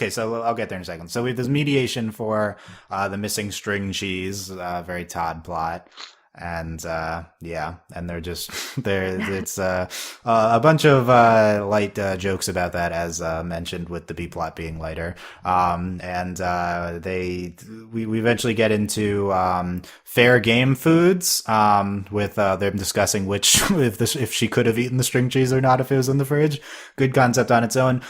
A: so I'll get there in a second. So we have this mediation for the missing string cheese, very Todd plot. And and they're just it's a bunch of light jokes about that, as mentioned, with the B plot being lighter. We eventually get into fair game foods with them discussing which if she could have eaten the string cheese or not if it was in the fridge. Good concept on its own.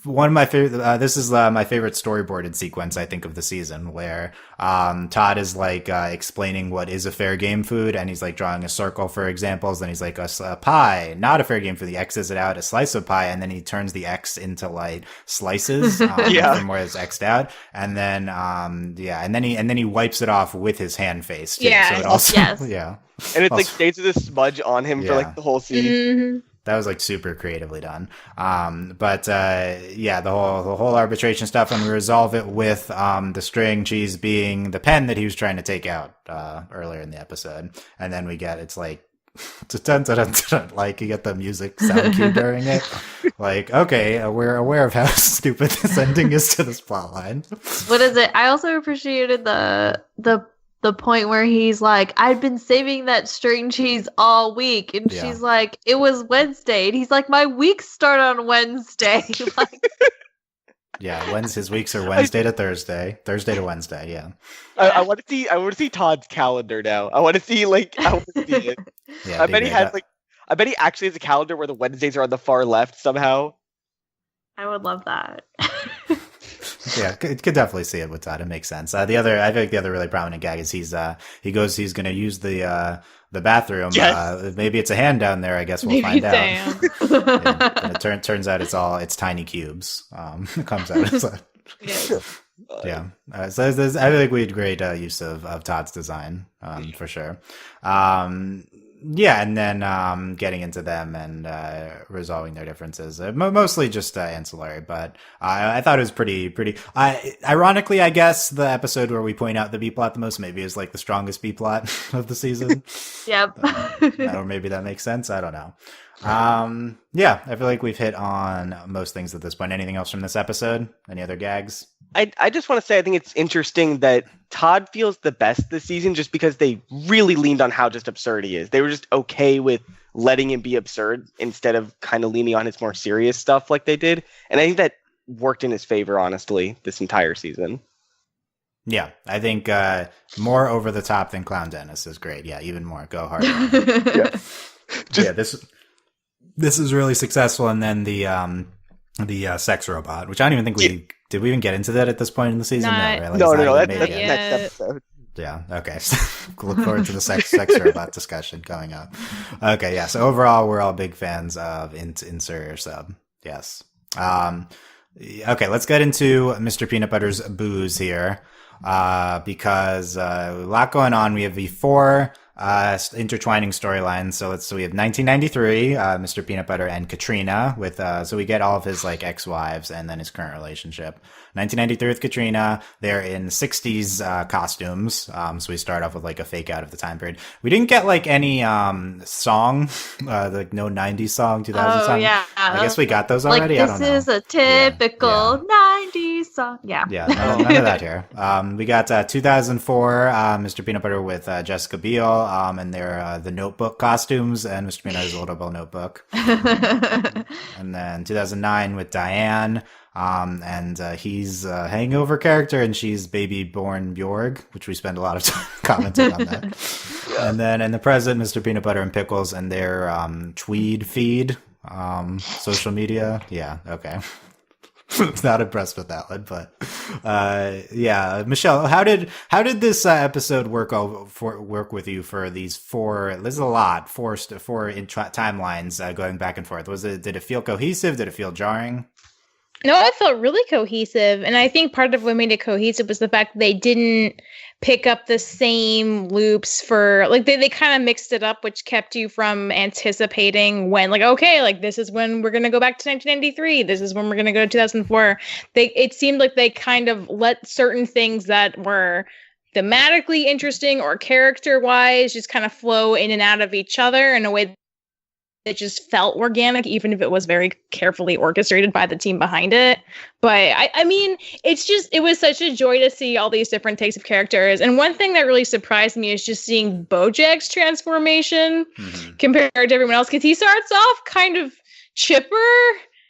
A: One of my favorite, this is my favorite storyboarded sequence, I think, of the season, where Todd is like explaining what is a fair game food, and he's like drawing a circle for examples. Then he's like a pie, not a fair game food. He X's it out, a slice of pie, and then he turns the X into like slices
C: Yeah.
A: from where it's X'd out, and then and then he wipes it off with his hand face. Too.
D: Yeah.
A: So it also
B: Yes.
A: yeah.
C: And it's like
A: Also-
C: stays with a smudge on him for
A: Yeah.
C: like the whole scene.
D: Mhm.
A: That was like super creatively done. The whole arbitration stuff, and we resolve it with the string cheese being the pen that he was trying to take out earlier in the episode. And then we get it's like dun, dun, dun, dun, like you get the music sound cue during it. Like, okay, we're aware of how stupid this ending is to this plot line.
B: What is it? I also appreciated the point where he's like, I've been saving that string cheese all week, and
A: Yeah.
B: she's like, it was Wednesday, and he's like, my weeks start on Wednesday. Like,
A: Yeah, his weeks are Wednesday to Thursday to Wednesday. Yeah,
C: I want to see Todd's calendar now. I want to see it.
A: yeah.
C: I bet he has I bet he actually has a calendar where the Wednesdays are on the far left somehow.
B: I would love that.
A: Yeah, could definitely see it with Todd. It makes sense. I think the other really prominent gag is he's going to use the the bathroom.
C: Yes.
A: Maybe it's a hand down there. I guess we'll
D: Maybe
A: find out.
D: damn.
A: And it turns out it's tiny cubes. It comes out. Yeah. So I think we had great use of Todd's design, for sure. Yeah, and then getting into them and resolving their differences. Mostly just ancillary, but I thought it was pretty. Ironically, I guess the episode where we point out the B plot the most maybe is like the strongest B plot of the season.
B: Yep.
A: Or maybe that makes sense. I don't know. Yeah, I feel like we've hit on most things at this point. Anything else from this episode? Any other gags?
C: I just want to say I think it's interesting that Todd feels the best this season just because they really leaned on how just absurd he is. They were just okay with letting him be absurd instead of kind of leaning on his more serious stuff like they did. And I think that worked in his favor, honestly, this entire season.
A: Yeah, I think more over the top than Clown Dennis is great. Yeah, even more. Go hard. Yeah, this is really successful. And then the sex robot, which I don't even think did we even get into that at this point in the season?
C: No, that's next episode.
A: Yeah, okay. Look forward to the sex robot discussion coming up. Okay, yeah. So overall, we're all big fans of insert your sub. Yes. Okay, let's get into Mr. Peanut Butter's booze here, because a lot going on. We have the four intertwining storylines. So we have 1993, Mr. Peanut Butter and Katrina with, so we get all of his like ex-wives and then his current relationship. 1993 with Katrina, they're in 60s, costumes. So we start off with like a fake out of the time period. We didn't get like any, song, like no 90s song, 2000 song.
B: Yeah.
A: I guess we got those already.
B: Like,
A: I don't know.
B: this is a typical 90s song. Yeah.
A: Yeah, none of that here. We got 2004, Mr. Peanut Butter with Jessica Biel, and their the Notebook costumes, and Mr. Peanut Butter's Little Bill Notebook. And then 2009 with Diane, and he's a hangover character, and she's baby born Bjorg, which we spend a lot of time commenting on that. And then in the present, Mr. Peanut Butter and Pickles and their tweed feed, social media. Yeah, okay. Not impressed with that one, but yeah, Michelle, how did this episode work with you for these four? This is a lot, four timelines going back and forth. Did it feel cohesive? Did it feel jarring?
D: No, it felt really cohesive, and I think part of what made it cohesive was the fact they didn't pick up the same loops for like they kind of mixed it up, which kept you from anticipating when like, okay, like this is when we're going to go back to 1993, this is when we're going to go to 2004. It seemed like they kind of let certain things that were thematically interesting or character wise just kind of flow in and out of each other in a way that just felt organic, even if it was very carefully orchestrated by the team behind it. But I mean, it was such a joy to see all these different takes of characters. And one thing that really surprised me is just seeing BoJack's transformation compared to everyone else, because he starts off kind of chipper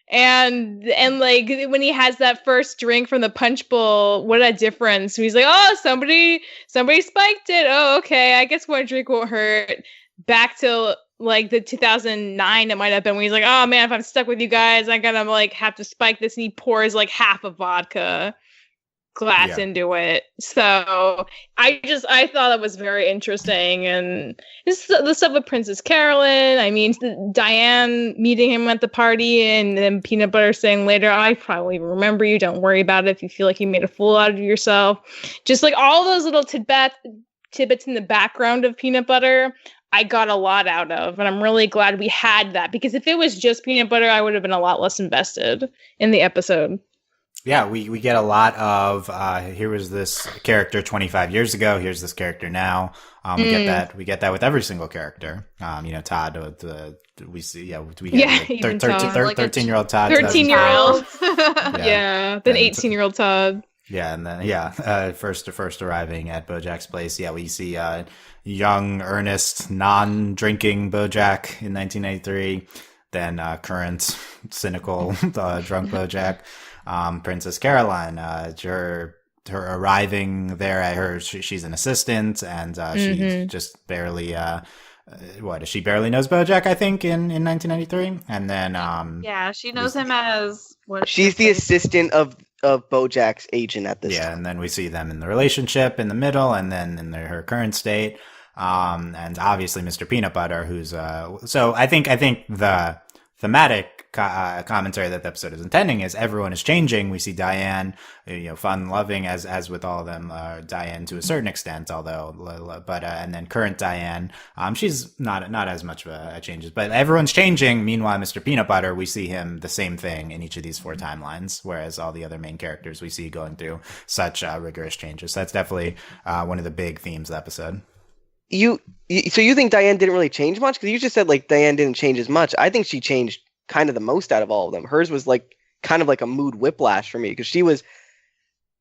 D: and like when he has that first drink from the punch bowl, what a difference. He's like, oh, somebody spiked it. Oh, okay, I guess one drink won't hurt. Back to like the 2009 it might have been when he's like, oh man, if I'm stuck with you guys, I'm gonna like have to spike this, and he pours like half a vodka glass into it. So I thought that was very interesting. And the stuff with Princess Carolyn, I mean, Diane meeting him at the party, and then Peanut Butter saying later, I probably remember you, don't worry about it if you feel like you made a fool out of yourself. Just like all those little tidbits in the background of Peanut Butter, I got a lot out of, and I'm really glad we had that, because if it was just Peanut Butter, I would have been a lot less invested in the episode.
A: Yeah, we get a lot of here was this character 25 years ago, here's this character now. We get that with every single character. Todd, we see, we get 13-year-old Todd.
D: 13-year-old. Then 18-year-old Todd.
A: Yeah, and then first arriving at BoJack's place. Yeah, we see young, earnest, non-drinking BoJack in 1993. Then current, cynical, drunk BoJack. Princess Caroline, her arriving there. I heard she's an assistant, and she just barely. She barely knows BoJack, I think, in 1993, and then
B: she knows him as
C: she's the assistant of BoJack's agent at this time.
A: And then we see them in the relationship in the middle, and then in her current state. and obviously Mr. Peanutbutter, who's so I think the thematic commentary that the episode is intending is everyone is changing. We see Diane, fun, loving, as with all of them. Diane to a certain extent, although, but and then current Diane, she's not as much of a changes, but everyone's changing. Meanwhile, Mr. Peanutbutter, we see him the same thing in each of these 4 timelines, whereas all the other main characters we see going through such rigorous changes. So that's definitely one of the big themes of the episode.
C: So you think Diane didn't really change much? Because you just said like Diane didn't change as much. I think she changed kind of the most out of all of them. Hers was like kind of like a mood whiplash for me, because she was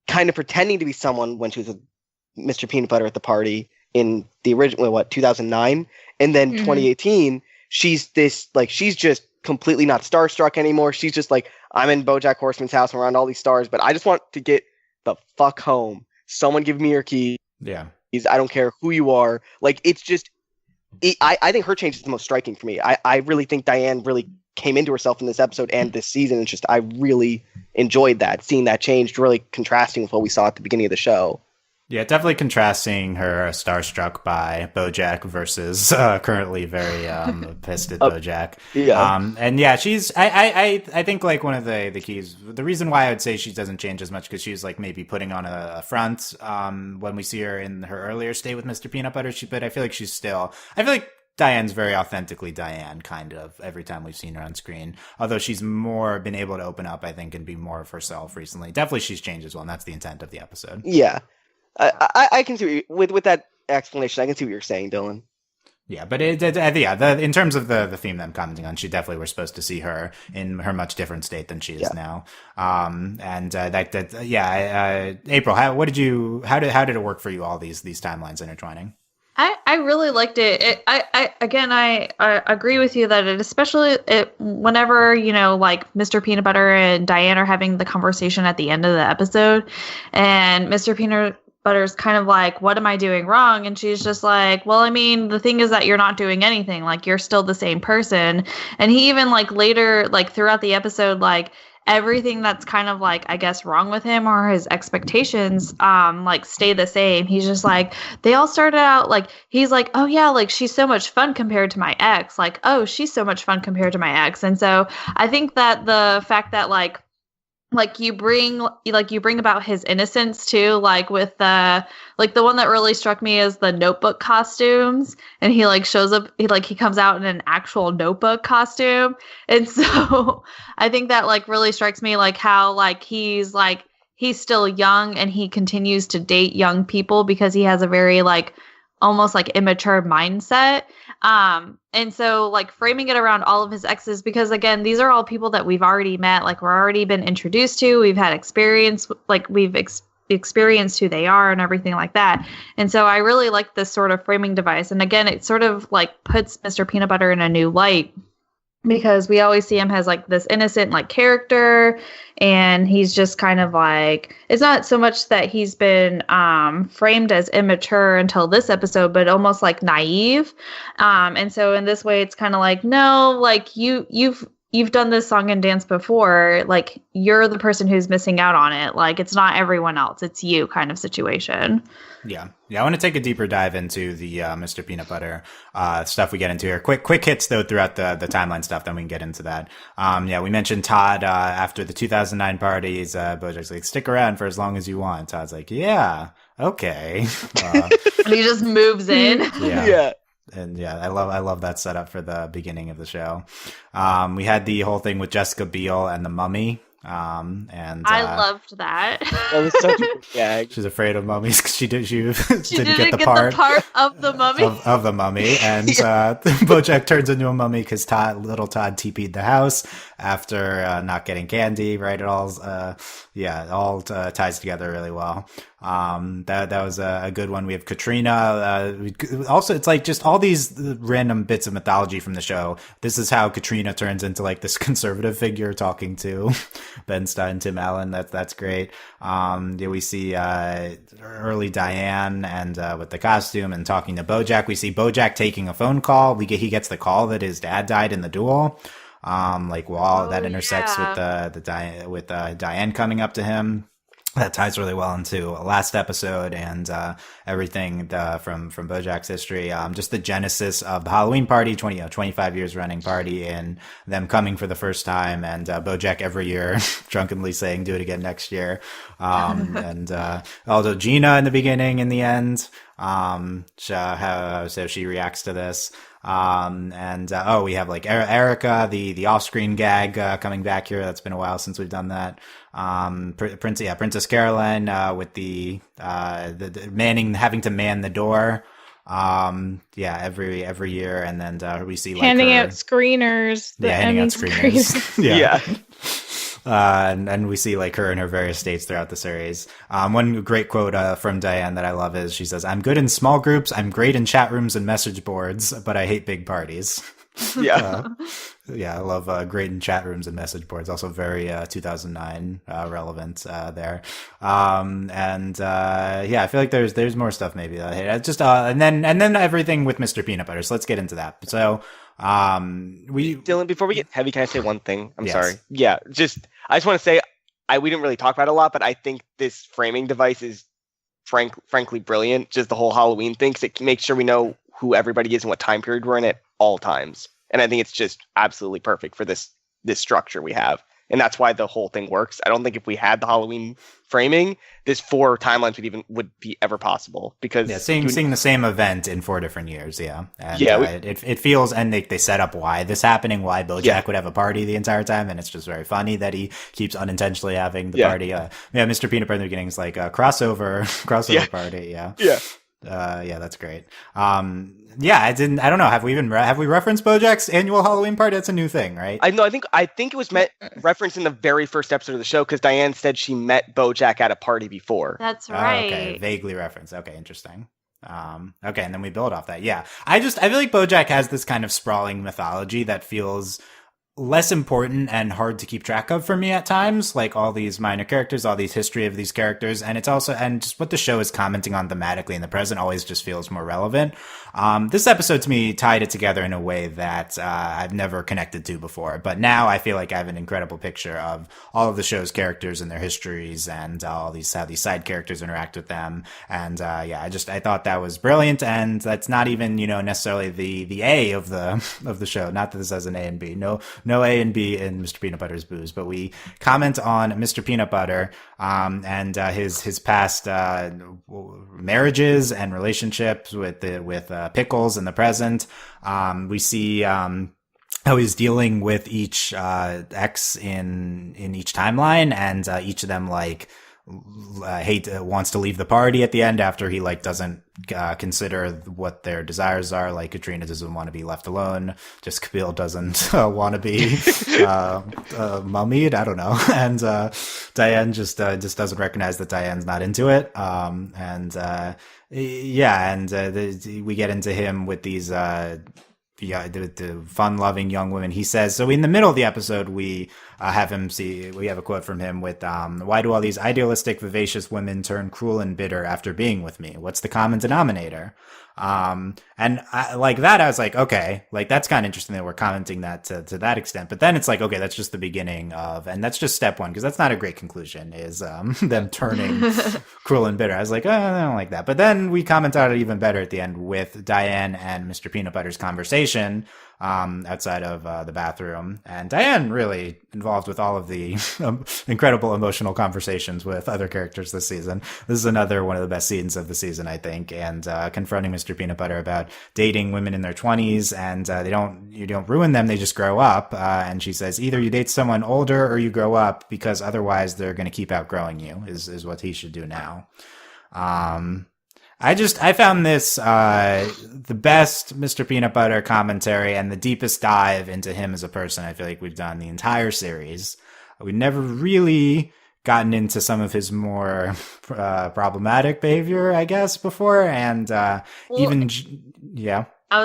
C: kind of pretending to be someone when she was with Mr. Peanutbutter at the party in the original 2009, and then 2018 she's this like she's just completely not starstruck anymore. She's just like, I'm in BoJack Horseman's house around all these stars, but I just want to get the fuck home. Someone give me your key.
A: Yeah.
C: I don't care who you are. Like, it's just, I think her change is the most striking for me. I really think Diane really came into herself in this episode and this season. It's just, I really enjoyed that, seeing that change, really contrasting with what we saw at the beginning of the show.
A: Yeah, definitely contrasting her starstruck by BoJack versus currently very pissed at BoJack.
C: Yeah,
A: and yeah, she's I think like one of the keys. The reason why I would say she doesn't change as much because she's like maybe putting on a front when we see her in her earlier state with Mr. Peanutbutter. But I feel like I feel like Diane's very authentically Diane, kind of, every time we've seen her on screen. Although she's more been able to open up, I think, and be more of herself recently. Definitely she's changed as well, and that's the intent of the episode.
C: Yeah. I can see with that explanation. I can see what you're saying, Dylan.
A: Yeah, but in terms of the theme that I'm commenting on, we're supposed to see her in her much different state than she is now. April, how did it work for you? All these timelines intertwining.
B: I really liked it. I agree with you that especially whenever, like Mr. Peanutbutter and Diane are having the conversation at the end of the episode, and Mr. Peanutbutter's kind of like, what am I doing wrong? And she's just like, well, I mean, the thing is that you're not doing anything. Like, you're still the same person. And he even like later, like throughout the episode, like everything that's kind of like, I guess, wrong with him or his expectations, like stay the same. He's just like, they all started out like, he's like, oh yeah, like she's so much fun compared to my ex. Like, oh, she's so much fun compared to my ex. And so I think that the fact that like you bring about his innocence too, like with the one that really struck me is the Notebook costumes, and he like shows up, he comes out in an actual Notebook costume. And so I think that like really strikes me, like how like he's still young and he continues to date young people because he has a very like almost like immature mindset. And so like framing it around all of his exes, because again, these are all people that we've already met, like we're already been introduced to, we've had experience, like we've experienced who they are and everything like that. And so I really like this sort of framing device. And again, it sort of like puts Mr. Peanutbutter in a new light, because we always see him as like this innocent like character, and he's just kind of like, it's not so much that he's been framed as immature until this episode, but almost like naive. And so in this way, it's kind of like, no, like you've done this song and dance before, like you're the person who's missing out on it. Like it's not everyone else, it's you kind of situation.
A: Yeah. I want to take a deeper dive into the Mr. Peanutbutter stuff we get into here. Quick hits though throughout the timeline stuff, then we can get into that. We mentioned Todd after the 2009 parties. BoJack's like, stick around for as long as you want. Todd's like, yeah, okay.
B: And he just moves in.
C: Yeah.
A: And yeah, I love that setup for the beginning of the show. We had the whole thing with Jessica Biel and the mummy. And
B: I loved that.
C: That was such a good gag.
A: She's afraid of mummies because she didn't
B: get the part of the mummy
A: of the mummy, and BoJack turns into a mummy because little Todd TP'd the house after not getting candy. Right, it all ties together really well. That was a good one. We have Katrina. Also, it's like just all these random bits of mythology from the show. This is how Katrina turns into like this conservative figure talking to Ben Stein, Tim Allen. That's great. We see early Diane and with the costume and talking to BoJack. We see BoJack taking a phone call. He gets the call that his dad died in the duel. That intersects with Diane coming up to him. that ties really well into last episode and everything from BoJack's history. Just the genesis of the Halloween party, 25 years running party, and them coming for the first time, and BoJack every year drunkenly saying, "Do it again next year." And although Gina in the beginning, in the end, so she reacts to this. We have like Erica, the off-screen gag, coming back here. That's been a while since we've done that. Princess Caroline, with the manning, having to man the door. Every year. And then, we see like
D: handing out screeners.
A: Handing out screeners.
C: Yeah.
A: And we see like her in her various states throughout the series. One great quote from Diane that I love is she says, "I'm good in small groups, I'm great in chat rooms and message boards, but I hate big parties."
C: Yeah.
A: I love great in chat rooms and message boards. Also very 2009 relevant there. I feel like there's more stuff maybe that I hate. Just and then everything with Mr. Peanutbutter. So let's get into that. So
C: Dylan, before we get heavy, can I say one thing? I'm
A: Yes.
C: sorry. Yeah, I just want to say we didn't really talk about it a lot, but I think this framing device is frankly brilliant. Just the whole Halloween thing, 'cause it makes sure we know who everybody is and what time period we're in at all times. And I think it's just absolutely perfect for this structure we have. And that's why the whole thing works. I don't think if we had the Halloween framing, this 4 timelines would be ever possible, because
A: seeing the same event in 4 different years. And it feels, and they set up why this happening, why BoJack would have a party the entire time, and it's just very funny that he keeps unintentionally having the party. Mr. Peanutbutter in the beginning is like a crossover party. That's great. I don't know. Have we referenced BoJack's annual Halloween party? That's a new thing, right?
C: I think it was referenced in the very first episode of the show, because Diane said she met BoJack at a party before.
B: That's right.
A: Okay, vaguely referenced. Okay, interesting. And then we build off that. Yeah, I feel like BoJack has this kind of sprawling mythology that feels less important and hard to keep track of for me at times, like all these minor characters, all these history of these characters, and it's also, and just what the show is commenting on thematically in the present always just feels more relevant. This episode to me tied it together in a way that I've never connected to before, but now I feel like I have an incredible picture of all of the show's characters and their histories, and how these side characters interact with them. And I thought that was brilliant, and that's not even necessarily the A of the show. Not that this has an A and B. No A and B in Mr. Peanutbutter's booze, but we comment on Mr. Peanutbutter and his past marriages and relationships with Pickles in the present. We see how he's dealing with each ex in each timeline, and each of them wants to leave the party at the end after he doesn't consider what their desires are. Like Katrina doesn't want to be left alone. Just Camille doesn't want to be mummied. I don't know. And Diane just doesn't recognize that Diane's not into it. We get into him with these the fun-loving young women. He says, so in the middle of the episode, we have a quote from him with, "Why do all these idealistic, vivacious women turn cruel and bitter after being with me? What's the common denominator?" And I, like that, I was like, okay, that's kind of interesting that we're commenting that to that extent. But then it's like, okay, that's just the beginning of, and that's just step 1, because that's not a great conclusion, is them turning cruel and bitter. I was like, oh, I don't like that. But then we comment on it even better at the end with Diane and Mr. Peanutbutter's conversation outside of the bathroom, and Diane really involved with all of the incredible emotional conversations with other characters this season. This is another one of the best scenes of the season, I think, and confronting Mr. Peanutbutter about dating women in their 20s, and you don't ruin them, they just grow up. And she says, either you date someone older or you grow up, because otherwise they're going to keep outgrowing you, is what he should do now. I found this the best Mr. Peanutbutter commentary and the deepest dive into him as a person I feel like we've done the entire series. We've never really gotten into some of his more problematic behavior, I guess, before, and I was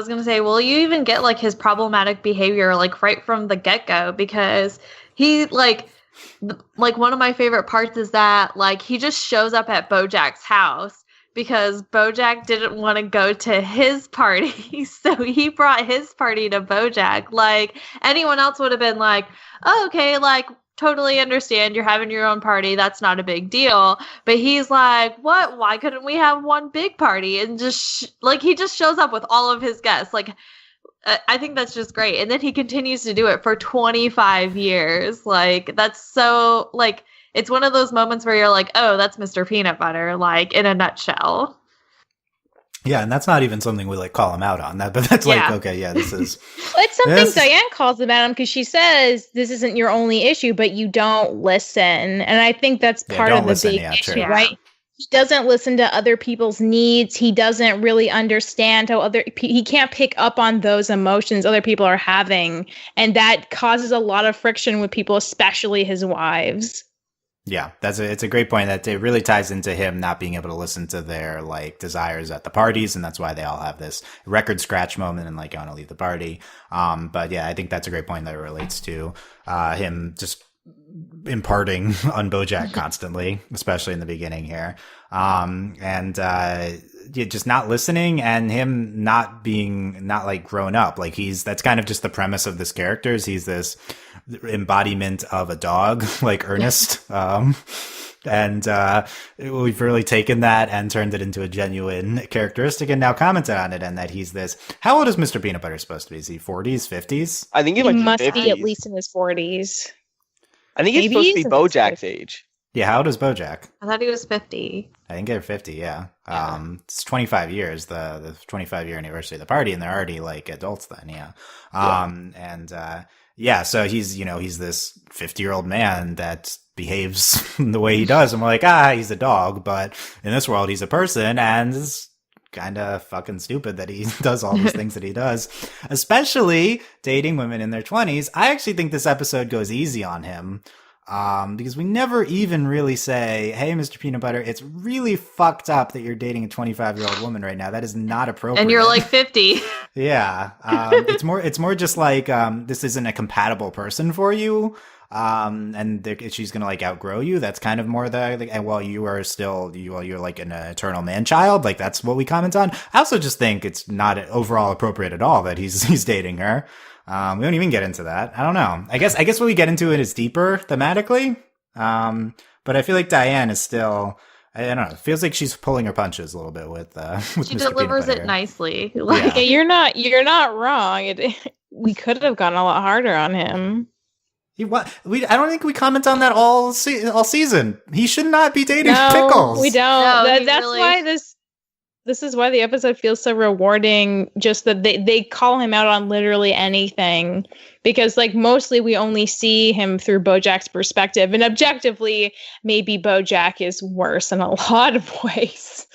B: gonna say, well, you even get his problematic behavior right from the get-go, because he one of my favorite parts is that he just shows up at BoJack's house, because BoJack didn't want to go to his party, so he brought his party to BoJack. Anyone else would have been oh, okay, totally understand you're having your own party. That's not a big deal. But he's like, what? Why couldn't we have one big party? And just he just shows up with all of his guests. Like, I think that's just great. And then he continues to do it for 25 years. Like, that's so, like, it's one of those moments where you're like, oh, that's Mr. Peanut Butter, like, in a nutshell.
A: Yeah, and that's not even something we, like, call him out on that, but that's like, okay, yeah, this is...
D: Well, it's something Diane calls him out on, because she says, this isn't your only issue, but you don't listen. And I think that's part of the big issue, right? He doesn't listen to other people's needs. He doesn't really understand how he can't pick up on those emotions other people are having. And that causes a lot of friction with people, especially his wives.
A: Yeah, it's a great point that it really ties into him not being able to listen to their like desires at the parties, and that's why they all have this record scratch moment and like I want to leave the party. But yeah, I think that's a great point that relates to him just imparting on BoJack constantly, especially in the beginning here. Just not listening and him not like grown up. Like that's kind of just the premise of this character is he's this embodiment of a dog, like Ernest. We've really taken that and turned it into a genuine characteristic and now commented on it. And that he's this, how old is Mr. Peanut Butter supposed to be? Is he 40s, 50s?
C: I think
D: he must
C: 50s.
D: be at least in his 40s.
C: I think he's supposed to be BoJack's age.
A: Yeah, how old is BoJack?
B: I thought he was 50.
A: I think they're 50, yeah. It's 25 years, the 25-year anniversary of the party, and they're already, like, adults then, yeah. So he's this 50-year-old man that behaves the way he does, and we're like, he's a dog, but in this world, he's a person, and it's kind of fucking stupid that he does all these things that he does, especially dating women in their 20s. I actually think this episode goes easy on him. Because we never even really say, hey, Mr. Peanut Butter, it's really fucked up that you're dating a 25-year-old woman right now. That is not appropriate.
B: And you're like 50.
A: Yeah. It's more just like, this isn't a compatible person for you. She's going to like outgrow you. That's kind of more and while you're like an eternal man child, like that's what we comment on. I also just think it's not overall appropriate at all that he's dating her. We don't even get into that. I don't know. I guess what we get into it is deeper thematically. But I feel like Diane is still, I don't know. It feels like she's pulling her punches a little bit with
B: she Mr. delivers it nicely.
D: Like, you're not wrong. We could have gone a lot harder on him.
A: I don't think we comment on that all season. He should not be dating Pickles.
D: We don't. That's really... why this is why the episode feels so rewarding. Just that they call him out on literally anything, because like mostly we only see him through BoJack's perspective, and objectively maybe BoJack is worse in a lot of ways,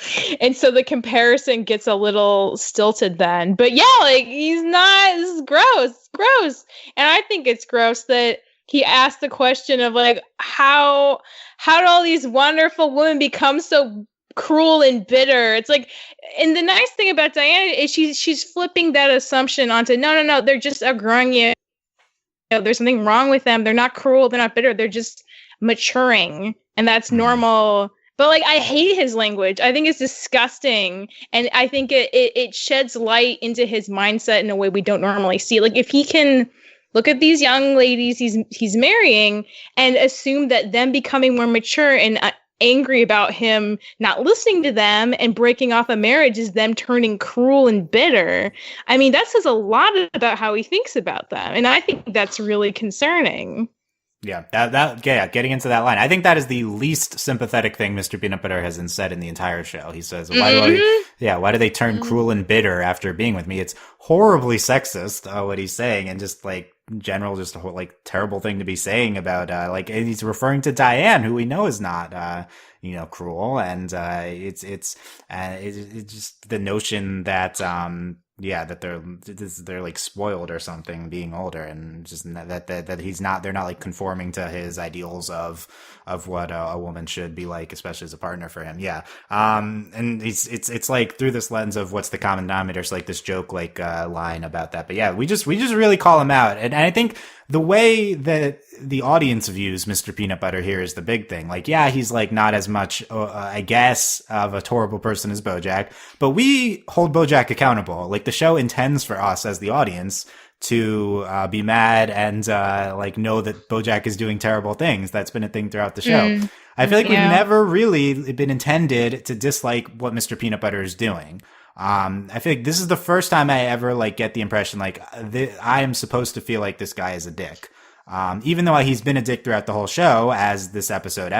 D: and so the comparison gets a little stilted then. But yeah, like he's not. This is gross, and I think it's gross that he asked the question of like how do all these wonderful women become so cruel and bitter. It's like, and the nice thing about Diana is she's flipping that assumption onto no, they're just outgrowing you. There's something wrong with them. They're not cruel, they're not bitter, they're just maturing, and that's normal. But like, I hate his language. I think it's disgusting, and I think it sheds light into his mindset in a way we don't normally see. Like, if he can look at these young ladies he's marrying and assume that them becoming more mature and angry about him not listening to them and breaking off a marriage is them turning cruel and bitter. I mean, that says a lot about how he thinks about them, and I think that's really concerning.
A: Yeah, getting into that line. I think that is the least sympathetic thing Mr. Peanut Butter has said in the entire show. He says, why do they turn cruel and bitter after being with me? It's horribly sexist, what he's saying, and just like general, just a whole like terrible thing to be saying about and he's referring to Diane, who we know is not cruel, and it's just the notion that that they're like spoiled or something being older, and just that they're not like conforming to his ideals of what a woman should be like, especially as a partner for him. And it's like through this lens of what's the common denominator. It's like this joke like line about that, but yeah, we just really call him out, and I think the way that the audience views Mr. Peanut Butter here is the big thing. Like, yeah, he's like not as much, I guess, of a horrible person as BoJack, but we hold BoJack accountable. Like, the show intends for us as the audience to be mad and like know that BoJack is doing terrible things. That's been a thing throughout the show. I feel like we've never really been intended to dislike what Mr. Peanut Butter is doing. I feel like this is the first time I ever like get the impression like I am supposed to feel like this guy is a dick. Even though he's been a dick throughout the whole show, as this episode,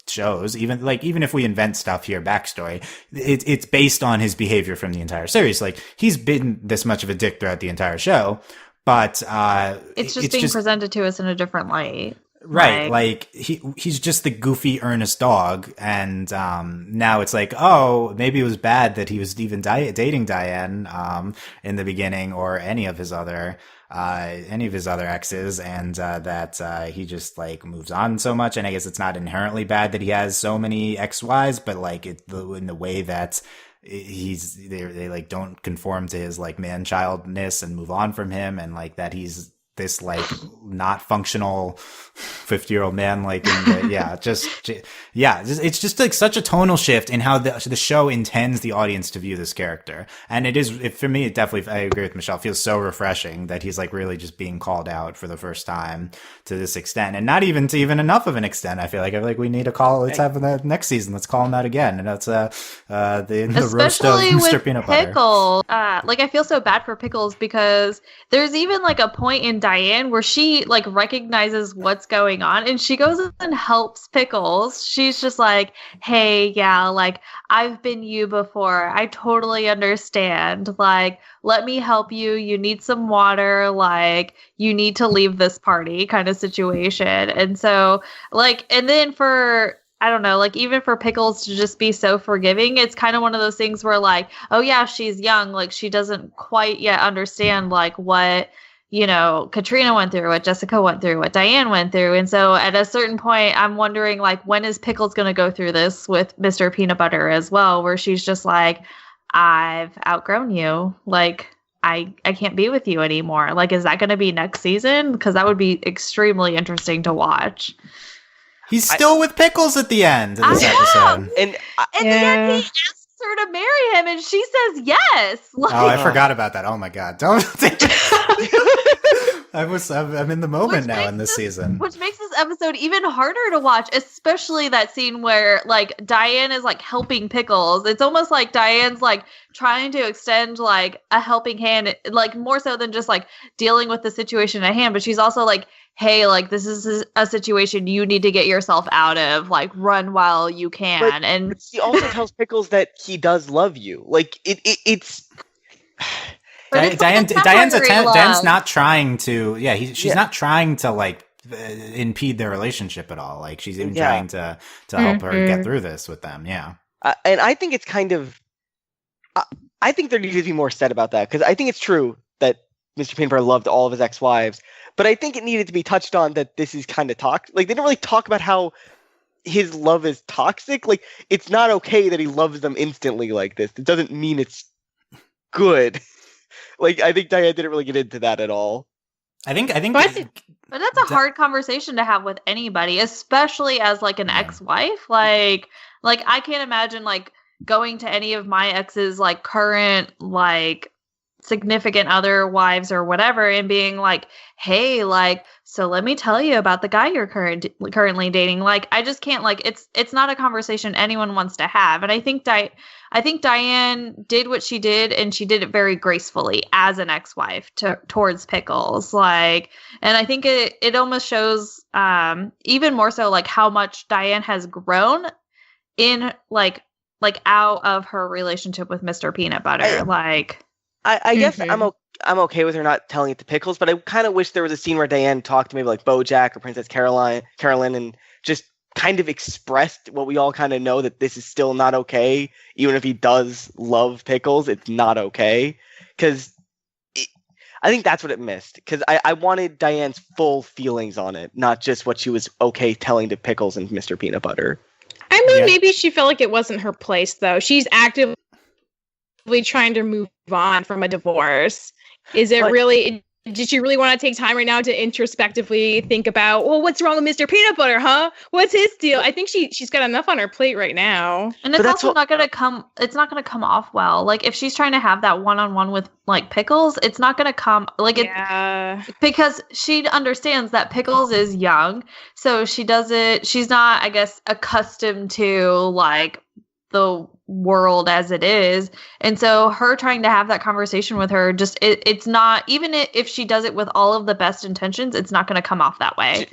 A: shows, even if we invent stuff here, backstory, it's based on his behavior from the entire series. Like, he's been this much of a dick throughout the entire show, but,
B: it's just being presented to us in a different light.
A: Right, like he's just the goofy, earnest dog, and now it's like, oh, maybe it was bad that he was even dating Diane in the beginning, or any of his other exes, and that he just like moves on so much. And I guess it's not inherently bad that he has so many ex-wives, but like in the way that they like don't conform to his like man-childness and move on from him, and like that he's this like not functional 50-year-old man, like it's just like such a tonal shift in how the show intends the audience to view this character. And for me, it definitely, I agree with Michelle, feels so refreshing that he's like really just being called out for the first time to this extent, and not even to even enough of an extent. I feel like we need to call, let's have the next season, let's call him out again. And that's the roast of Mr. Peanut Butter.
B: Pickles. Like, I feel so bad for Pickles, because there's even like a point in Diane where she like recognizes what's going on, and she goes and helps Pickles. She's just like, hey, yeah, like, I've been you before, I totally understand, like, let me help you, you need some water, like, you need to leave this party kind of situation. And so like, and then for, I don't know, like, even for Pickles to just be so forgiving, it's kind of one of those things where like, oh yeah, she's young, like, she doesn't quite yet understand like what, you know, Katrina went through, what Jessica went through, what Diane went through. And so at a certain point, I'm wondering, like, when is Pickles going to go through this with Mr. Peanut Butter as well, where she's just like, I've outgrown you. Like, I can't be with you anymore. Like, is that going to be next season? Because that would be extremely interesting to watch.
A: He's still with Pickles at the end of this episode.
C: And
B: then he asks her to marry him, and she says yes. Like,
A: oh, I forgot about that. Oh my god! Don't. I'm in the moment now in this season,
B: which makes this episode even harder to watch, especially that scene where like Diane is like helping Pickles. It's almost like Diane's like trying to extend like a helping hand, like more so than just like dealing with the situation at hand, but she's also like, hey, like, this is a situation you need to get yourself out of, like, run while you can. But
C: she also tells Pickles that he does love you. Like, it's
A: Diane's not trying to. Yeah, she's not trying to like impede their relationship at all. Like, she's even trying to help her get through this with them. Yeah,
C: and I think it's kind of. I think there needs to be more said about that, because I think it's true that Mr. Peanut Butter loved all of his ex-wives, but I think it needed to be touched on that this is kind of toxic. Like, they don't really talk about how his love is toxic. Like, it's not okay that he loves them instantly like this. It doesn't mean it's good. Like, I think Diane didn't really get into that at all.
A: I think
B: but that's a hard conversation to have with anybody, especially as like an ex-wife. Like I can't imagine like going to any of my ex's like current like significant other wives or whatever and being like, hey, like, so let me tell you about the guy you're currently dating. Like, I just can't, like, it's not a conversation anyone wants to have. And I think Diane did what she did, and she did it very gracefully as an ex-wife towards Pickles. Like, and I think it almost shows even more so like how much Diane has grown in like out of her relationship with Mr. Peanut Butter.
C: I guess I'm okay with her not telling it to Pickles, but I kind of wish there was a scene where Diane talked to maybe like BoJack or Princess Carolyn, and just kind of expressed what we all kind of know, that this is still not okay. Even if he does love Pickles, it's not okay. Because I think that's what it missed. Because I wanted Diane's full feelings on it, not just what she was okay telling to Pickles and Mr. Peanut Butter.
D: I mean, maybe she felt like it wasn't her place, though. She's actively trying to move on from a divorce. Is it really did she really want to take time right now to introspectively think about, well, what's wrong with Mr. Peanutbutter, huh? What's his deal? I think she's got enough on her plate right now.
B: And it's also not gonna come off well. Like if she's trying to have that one-on-one with like Pickles, it's not gonna come like because she understands that Pickles is young, so she's not, I guess, accustomed to like the world as it is, and so her trying to have that conversation with her, just it's not, even if she does it with all of the best intentions, it's not going to come off that way.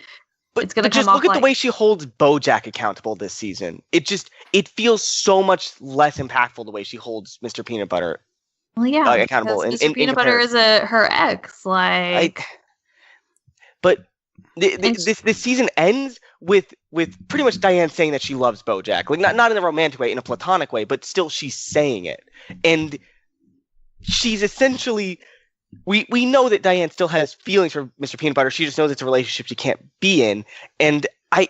C: But
B: it's going to come
C: just
B: off
C: look at
B: like,
C: the way she holds BoJack accountable this season. It feels so much less impactful the way she holds Mr. Peanutbutter accountable.
B: Mr. Peanutbutter is her ex,
C: but this season ends with pretty much Diane saying that she loves BoJack, like not in a romantic way, in a platonic way, but still she's saying it, and she's essentially, we know that Diane still has feelings for Mr. Peanutbutter. She just knows it's a relationship she can't be in, and I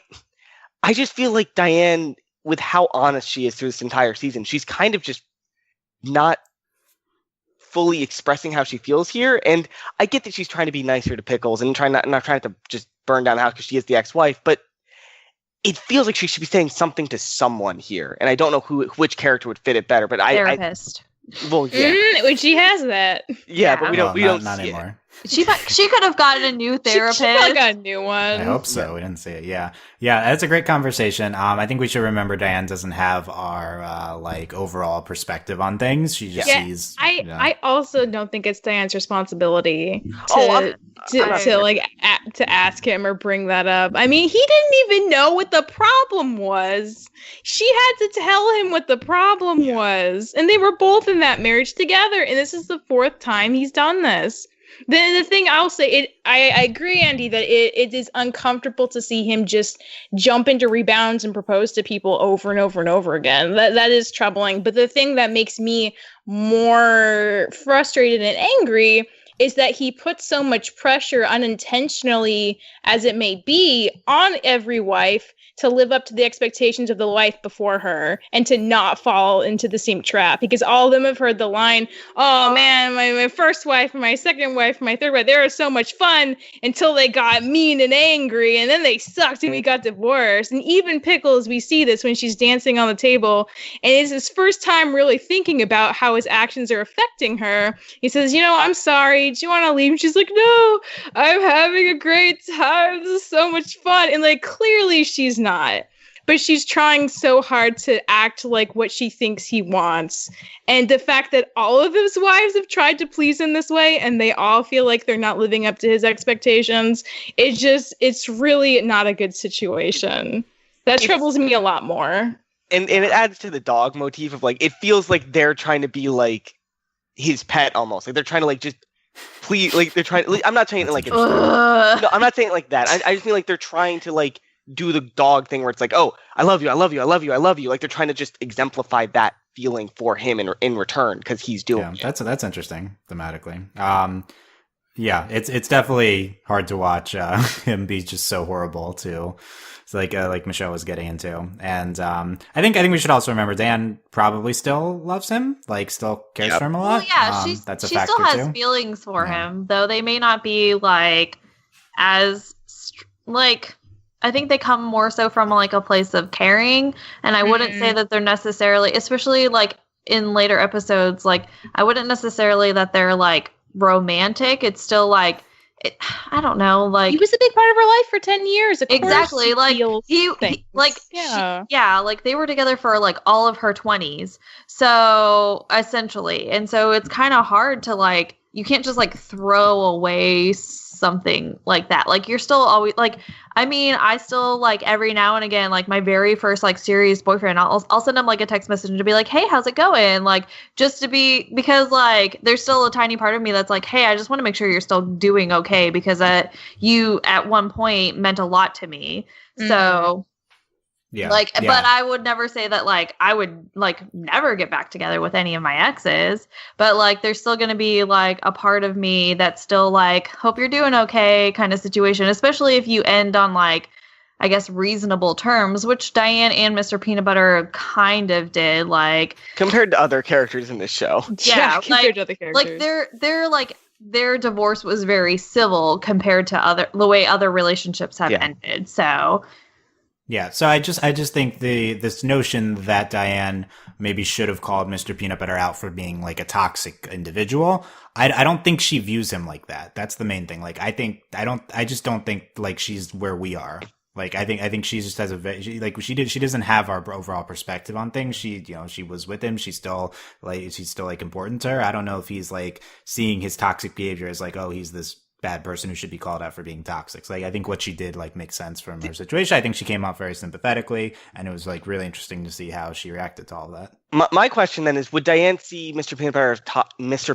C: just feel like Diane, with how honest she is through this entire season, she's kind of just not fully expressing how she feels here. And I get that she's trying to be nicer to Pickles and not trying to just burn down the house because she is the ex-wife, but it feels like she should be saying something to someone here, and I don't know which character would fit it better. But
B: therapist.
C: Well, yeah,
D: when she has that.
C: Yeah, but we don't
A: not
C: see
A: anymore.
B: She could have gotten a new therapist.
D: She probably got a new one.
A: I hope so. We didn't see it. Yeah, that's a great conversation. I think we should remember Diane doesn't have our like overall perspective on things. She just sees.
D: I also don't think it's Diane's responsibility to ask him or bring that up. I mean, he didn't even know what the problem was. She had to tell him what the problem was, and they were both in that marriage together. And this is the 4th time he's done this. The thing I'll say, I agree, Andy, that it is uncomfortable to see him just jump into rebounds and propose to people over and over and over again. That is troubling. But the thing that makes me more frustrated and angry is that he puts so much pressure, unintentionally as it may be, on every wife to live up to the expectations of the wife before her and to not fall into the same trap, because all of them have heard the line, oh man, my first wife and my second wife and my third wife, they were so much fun until they got mean and angry, and then they sucked and we got divorced. And even Pickles, we see this when she's dancing on the table, and it's his first time really thinking about how his actions are affecting her. He says, I'm sorry, do you want to leave? And she's like, no, I'm having a great time, this is so much fun. And like, clearly she's not, but she's trying so hard to act like what she thinks he wants. And the fact that all of his wives have tried to please him this way and they all feel like they're not living up to his expectations, it's really not a good situation. That troubles me a lot more. And
C: it adds to the dog motif of like, it feels like they're trying to be like his pet almost. Like they're trying to like just please, like they're trying, I'm not saying it like, no, I'm not saying it like that. I just mean like they're trying to like do the dog thing where it's like, oh, I love you, I love you, I love you, I love you. Like they're trying to just exemplify that feeling for him in return because he's doing it.
A: That's interesting thematically. It's definitely hard to watch him be just so horrible too. It's like Michelle was getting into, and I think we should also remember Dan probably still loves him, like still cares for him a lot.
B: Well, yeah, she still has feelings for him, though they may not be like as like. I think they come more so from like a place of caring, and I wouldn't say that they're necessarily, especially like in later episodes, like I wouldn't necessarily that they're like romantic. It's still like, I don't know, like
D: he was a big part of her life for 10 years. Of
B: exactly, like he like like they were together for like all of her 20s, so essentially, and so it's kind of hard to like, you can't just like throw away something like that. Like you're still always like, I mean, I still like every now and again, like my very first like serious boyfriend, I'll send him like a text message to be like, hey, how's it going? Like just to be, because like there's still a tiny part of me that's like, hey, I just want to make sure you're still doing okay, because you at one point meant a lot to me. So but I would never say that like I would like never get back together with any of my exes, but like there's still going to be like a part of me that's still like, hope you're doing okay kind of situation, especially if you end on like, I guess, reasonable terms, which Diane and Mr. Peanutbutter kind of did, like
C: compared to other characters in this show.
B: Yeah,
D: compared to other characters.
B: Like they're like their divorce was very civil compared to the way other relationships have ended. So
A: yeah, so I just think this notion that Diane maybe should have called Mr. Peanut Butter out for being like a toxic individual. I don't think she views him like that. That's the main thing. Like I just don't think like she's where we are. Like I think she just has she doesn't have our overall perspective on things. She was with him. She's still like important to her. I don't know if he's like seeing his toxic behavior as like, oh, he's this bad person who should be called out for being toxic. So, like, I think what she did like makes sense from her situation. I think she came off very sympathetically, and it was like really interesting to see how she reacted to all of that.
C: My question then is, would Diane see Mr.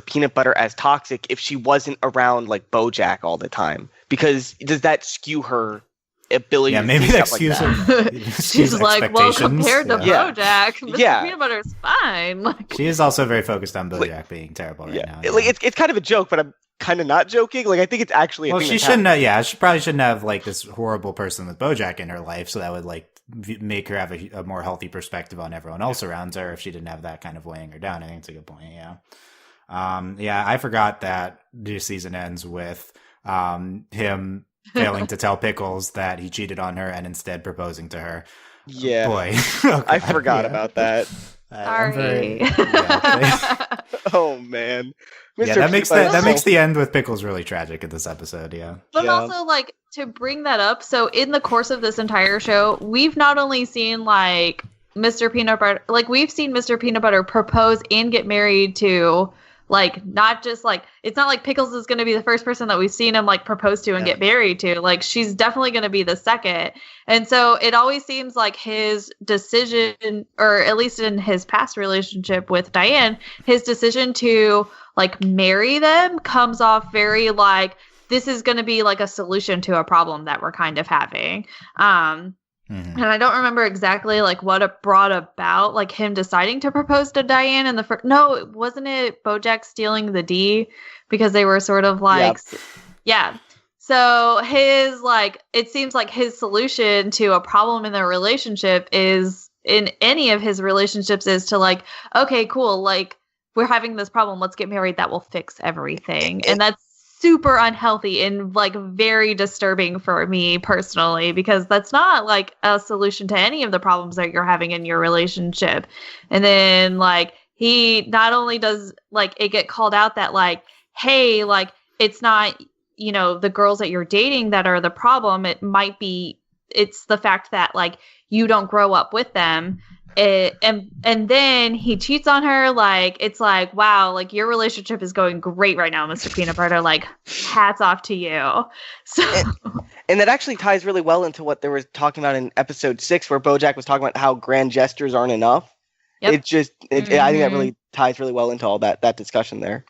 C: Peanut Butter as toxic if she wasn't around like BoJack all the time? Because does that skew her ability?
A: Yeah, maybe that skews her.
B: She's like, well, compared to BoJack, Mr. Peanut Butter's fine. Like,
A: she is also very focused on BoJack being terrible right now.
C: Like it's kind of a joke, but I'm kind of not joking. Like I think it's actually
A: she shouldn't have, she probably shouldn't have like this horrible person with BoJack in her life, so that would like make her have a more healthy perspective on everyone else around her if she didn't have that kind of weighing her down. I think it's a good point. I forgot that this season ends with him failing to tell Pickles that he cheated on her and instead proposing to her.
C: Yeah,
A: boy.
C: I forgot about that.
B: Sorry.
C: Oh man.
A: Yeah, that makes the end with Pickles really tragic in this episode,
B: But also, like, to bring that up, so in the course of this entire show, we've not only seen, like, Mr. Peanut Butter, like, we've seen Mr. Peanut Butter propose and get married to, like, not just, like, it's not like Pickles is going to be the first person that we've seen him, like, propose to and get married to. Like, she's definitely going to be the second. And so it always seems like his decision, or at least in his past relationship with Diane, his decision to, like, marry them comes off very, like, this is going to be, like, a solution to a problem that we're kind of having. And I don't remember exactly like what it brought about, like him deciding to propose to Diane in the first. No, wasn't it BoJack stealing the D because they were sort of like, So his like, it seems like his solution to a problem in their relationship is in any of his relationships is to like, okay, cool, like we're having this problem, let's get married, that will fix everything, and that's super unhealthy and like very disturbing for me personally, because that's not like a solution to any of the problems that you're having in your relationship. And then like he not only does like it get called out that like, hey, like it's not, you know, the girls that you're dating that are the problem. It might be, it's the fact that like you don't grow up with them. And then he cheats on her. Like, it's like, wow, like your relationship is going great right now, Mr. Peanut Butter. Like, hats off to you. So,
C: and that actually ties really well into what they were talking about in episode 6, where BoJack was talking about how grand gestures aren't enough. Yep. I think that really ties really well into all that discussion there.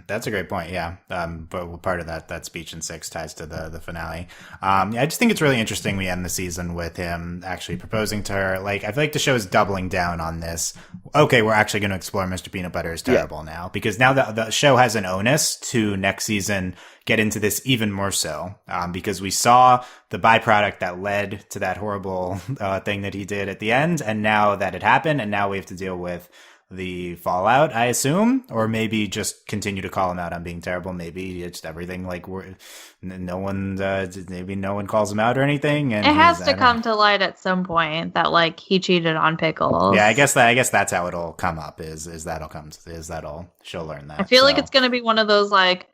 A: That's a great point. Yeah. But part of that speech in 6 ties to the finale. I just think it's really interesting we end the season with him actually proposing to her. Like, I feel like the show is doubling down on this. Okay, we're actually going to explore Mr. Peanut Butter is terrible now, because now the show has an onus to next season get into this even more so, because we saw the byproduct that led to that horrible thing that he did at the end, and now that it happened, and now we have to deal with the fallout, I assume, or maybe just continue to call him out on being terrible. Maybe it's everything like no one calls him out or anything. And
B: it has to come to light at some point that like he cheated on Pickles.
A: Yeah, I guess that's how it'll come up. Is that'll she'll learn that.
B: I feel like it's gonna be one of those like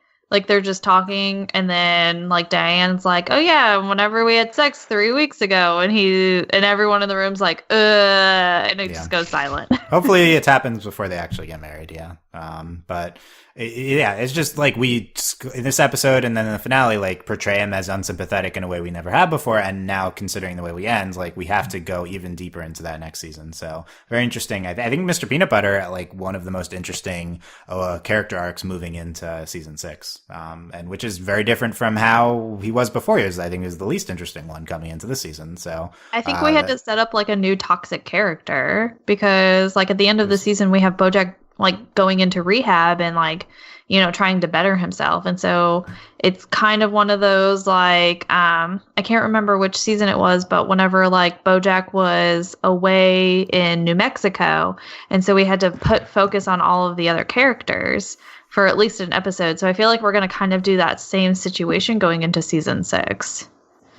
B: they're just talking, and then like Diane's like, oh yeah, whenever we had sex 3 weeks ago, and everyone in the room's like, and it just goes silent.
A: Hopefully it happens before they actually get married. Yeah. But it's just like we in this episode and then in the finale, like portray him as unsympathetic in a way we never had before. And now considering the way we end, like we have to go even deeper into that next season. So very interesting. I think Mr. Peanut Butter, like one of the most interesting character arcs moving into season 6. And which is very different from how he was before. I think is the least interesting one coming into this season. So
B: I think we had to set up like a new toxic character, because like at the end of the season, we have BoJack like going into rehab and like, you know, trying to better himself. And so it's kind of one of those like, I can't remember which season it was, but whenever like BoJack was away in New Mexico. And so we had to put focus on all of the other characters for at least an episode. So I feel like we're going to kind of do that same situation going into season 6.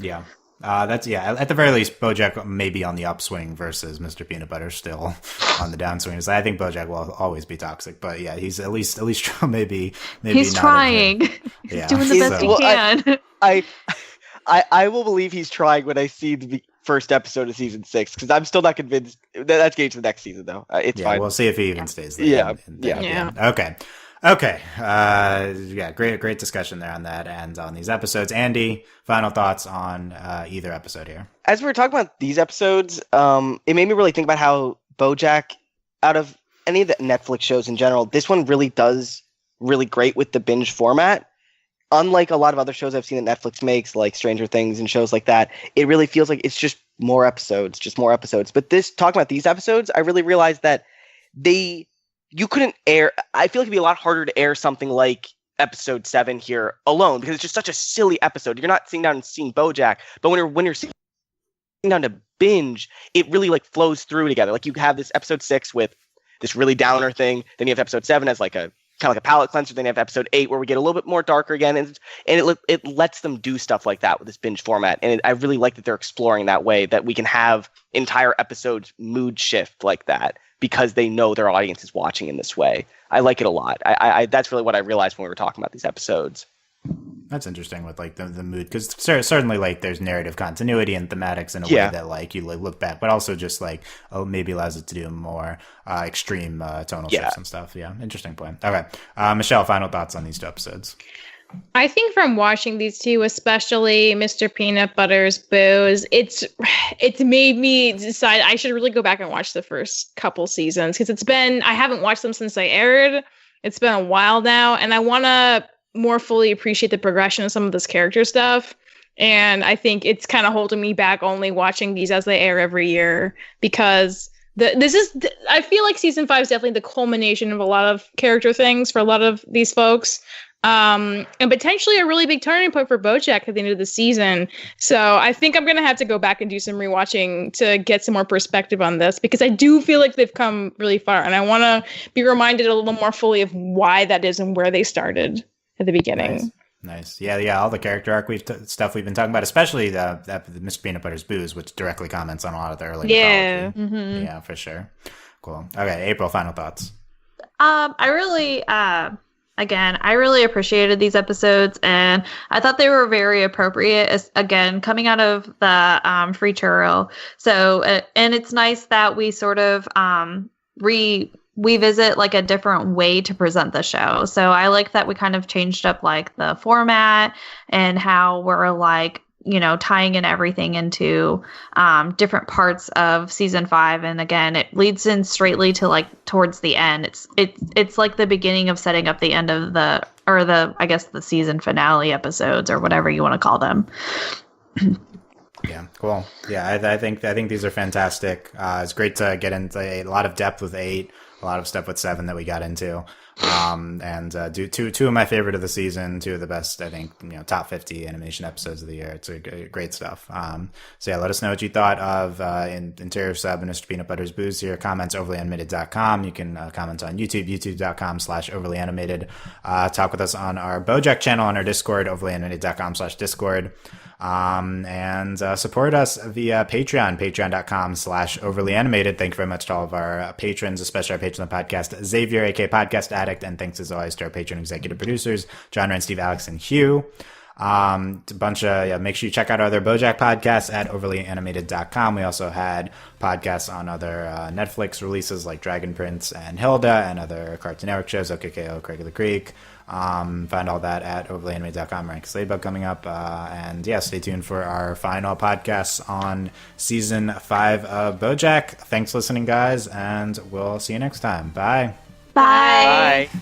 A: Yeah. At the very least, BoJack may be on the upswing versus Mr. Peanut Butter still on the downswing. So I think BoJack will always be toxic, but yeah, he's at least maybe
B: he's
A: not
B: trying. He's doing the best he can.
C: I will believe he's trying when I see the first episode of season 6, because I'm still not convinced. That's getting to the next season though. It's fine.
A: We'll see if he even stays there.
C: Yeah.
A: Okay. Great discussion there on that and on these episodes. Andy, final thoughts on either episode here?
C: As we were talking about these episodes, it made me really think about how BoJack, out of any of the Netflix shows in general, this one really does really great with the binge format. Unlike a lot of other shows I've seen that Netflix makes, like Stranger Things and shows like that, it really feels like it's just more episodes. But talking about these episodes, I really realized that you couldn't air. I feel like it'd be a lot harder to air something like episode 7 here alone, because it's just such a silly episode. You're not sitting down and seeing BoJack, but when you're sitting down to binge, it really like flows through together. Like you have this episode 6 with this really downer thing, then you have episode 7 as like a kind of like a palate cleanser, then you have episode 8 where we get a little bit more darker again, and it lets them do stuff like that with this binge format. And I really like that they're exploring that way, that we can have entire episodes mood shift like that, because they know their audience is watching in this way. I like it a lot. I that's really what I realized when we were talking about these episodes.
A: That's interesting with like the mood, because certainly like there's narrative continuity and thematics in a way that like you like look back, but also just like maybe allows it to do more extreme tonal shifts and stuff. Yeah, interesting point. Okay, Michelle, final thoughts on these 2 episodes?
D: I think from watching these 2, especially Mr. Peanut Butter's booze, it's made me decide I should really go back and watch the first couple seasons, because I haven't watched them since they aired. It's been a while now, and I want to more fully appreciate the progression of some of this character stuff. And I think it's kind of holding me back only watching these as they air every year, because I feel like season 5 is definitely the culmination of a lot of character things for a lot of these folks. And potentially a really big turning point for BoJack at the end of the season. So I think I'm going to have to go back and do some rewatching to get some more perspective on this, because I do feel like they've come really far, and I want to be reminded a little more fully of why that is and where they started at the beginning.
A: Nice. Yeah. All the character arc stuff we've been talking about, especially the Mr. Peanut Butter's booze, which directly comments on a lot of the early mythology.
B: Mm-hmm.
A: Yeah, for sure. Cool. Okay, April, final thoughts.
B: I really appreciated these episodes, and I thought they were very appropriate, again, coming out of the free churro. So, and it's nice that we sort of we visit like a different way to present the show. So I like that we kind of changed up like the format and how we're like, tying in everything into different parts of season 5. And again, it leads in straightly to like towards the end. It's like the beginning of setting up the end of the season finale episodes, or whatever you want to call them.
A: Yeah, cool. Yeah, I think these are fantastic. It's great to get into a lot of depth with 8, a lot of stuff with 7 that we got into. And do two of my favorite of the season, 2 of the best, I think, top 50 animation episodes of the year. It's great stuff. So yeah, let us know what you thought of Interior Sub and Mr. Peanut Butter's Booze here. Comments overlyanimated.com. You can comment on YouTube, youtube.com/overlyanimated. Talk with us on our BoJack channel, on our Discord, overlyanimated.com/Discord. And support us via Patreon, patreon.com/overlyanimated. Thank you very much to all of our patrons, especially our patron of the podcast, Xavier, aka Podcast Addict, and thanks as always to our patron executive producers, John, Ryan, Steve, Alex, and Hugh. Make sure you check out our other BoJack podcasts at overlyanimated.com. We also had podcasts on other Netflix releases like Dragon Prince and Hilda, and other Cartoon Network shows, OKKO, Craig of the Creek. Find all that at overlyanimated.com. Rank Sladebug coming up. And yeah, stay tuned for our final podcasts on season 5 of BoJack. Thanks for listening, guys, and we'll see you next time. Bye.
B: Bye.
C: Bye.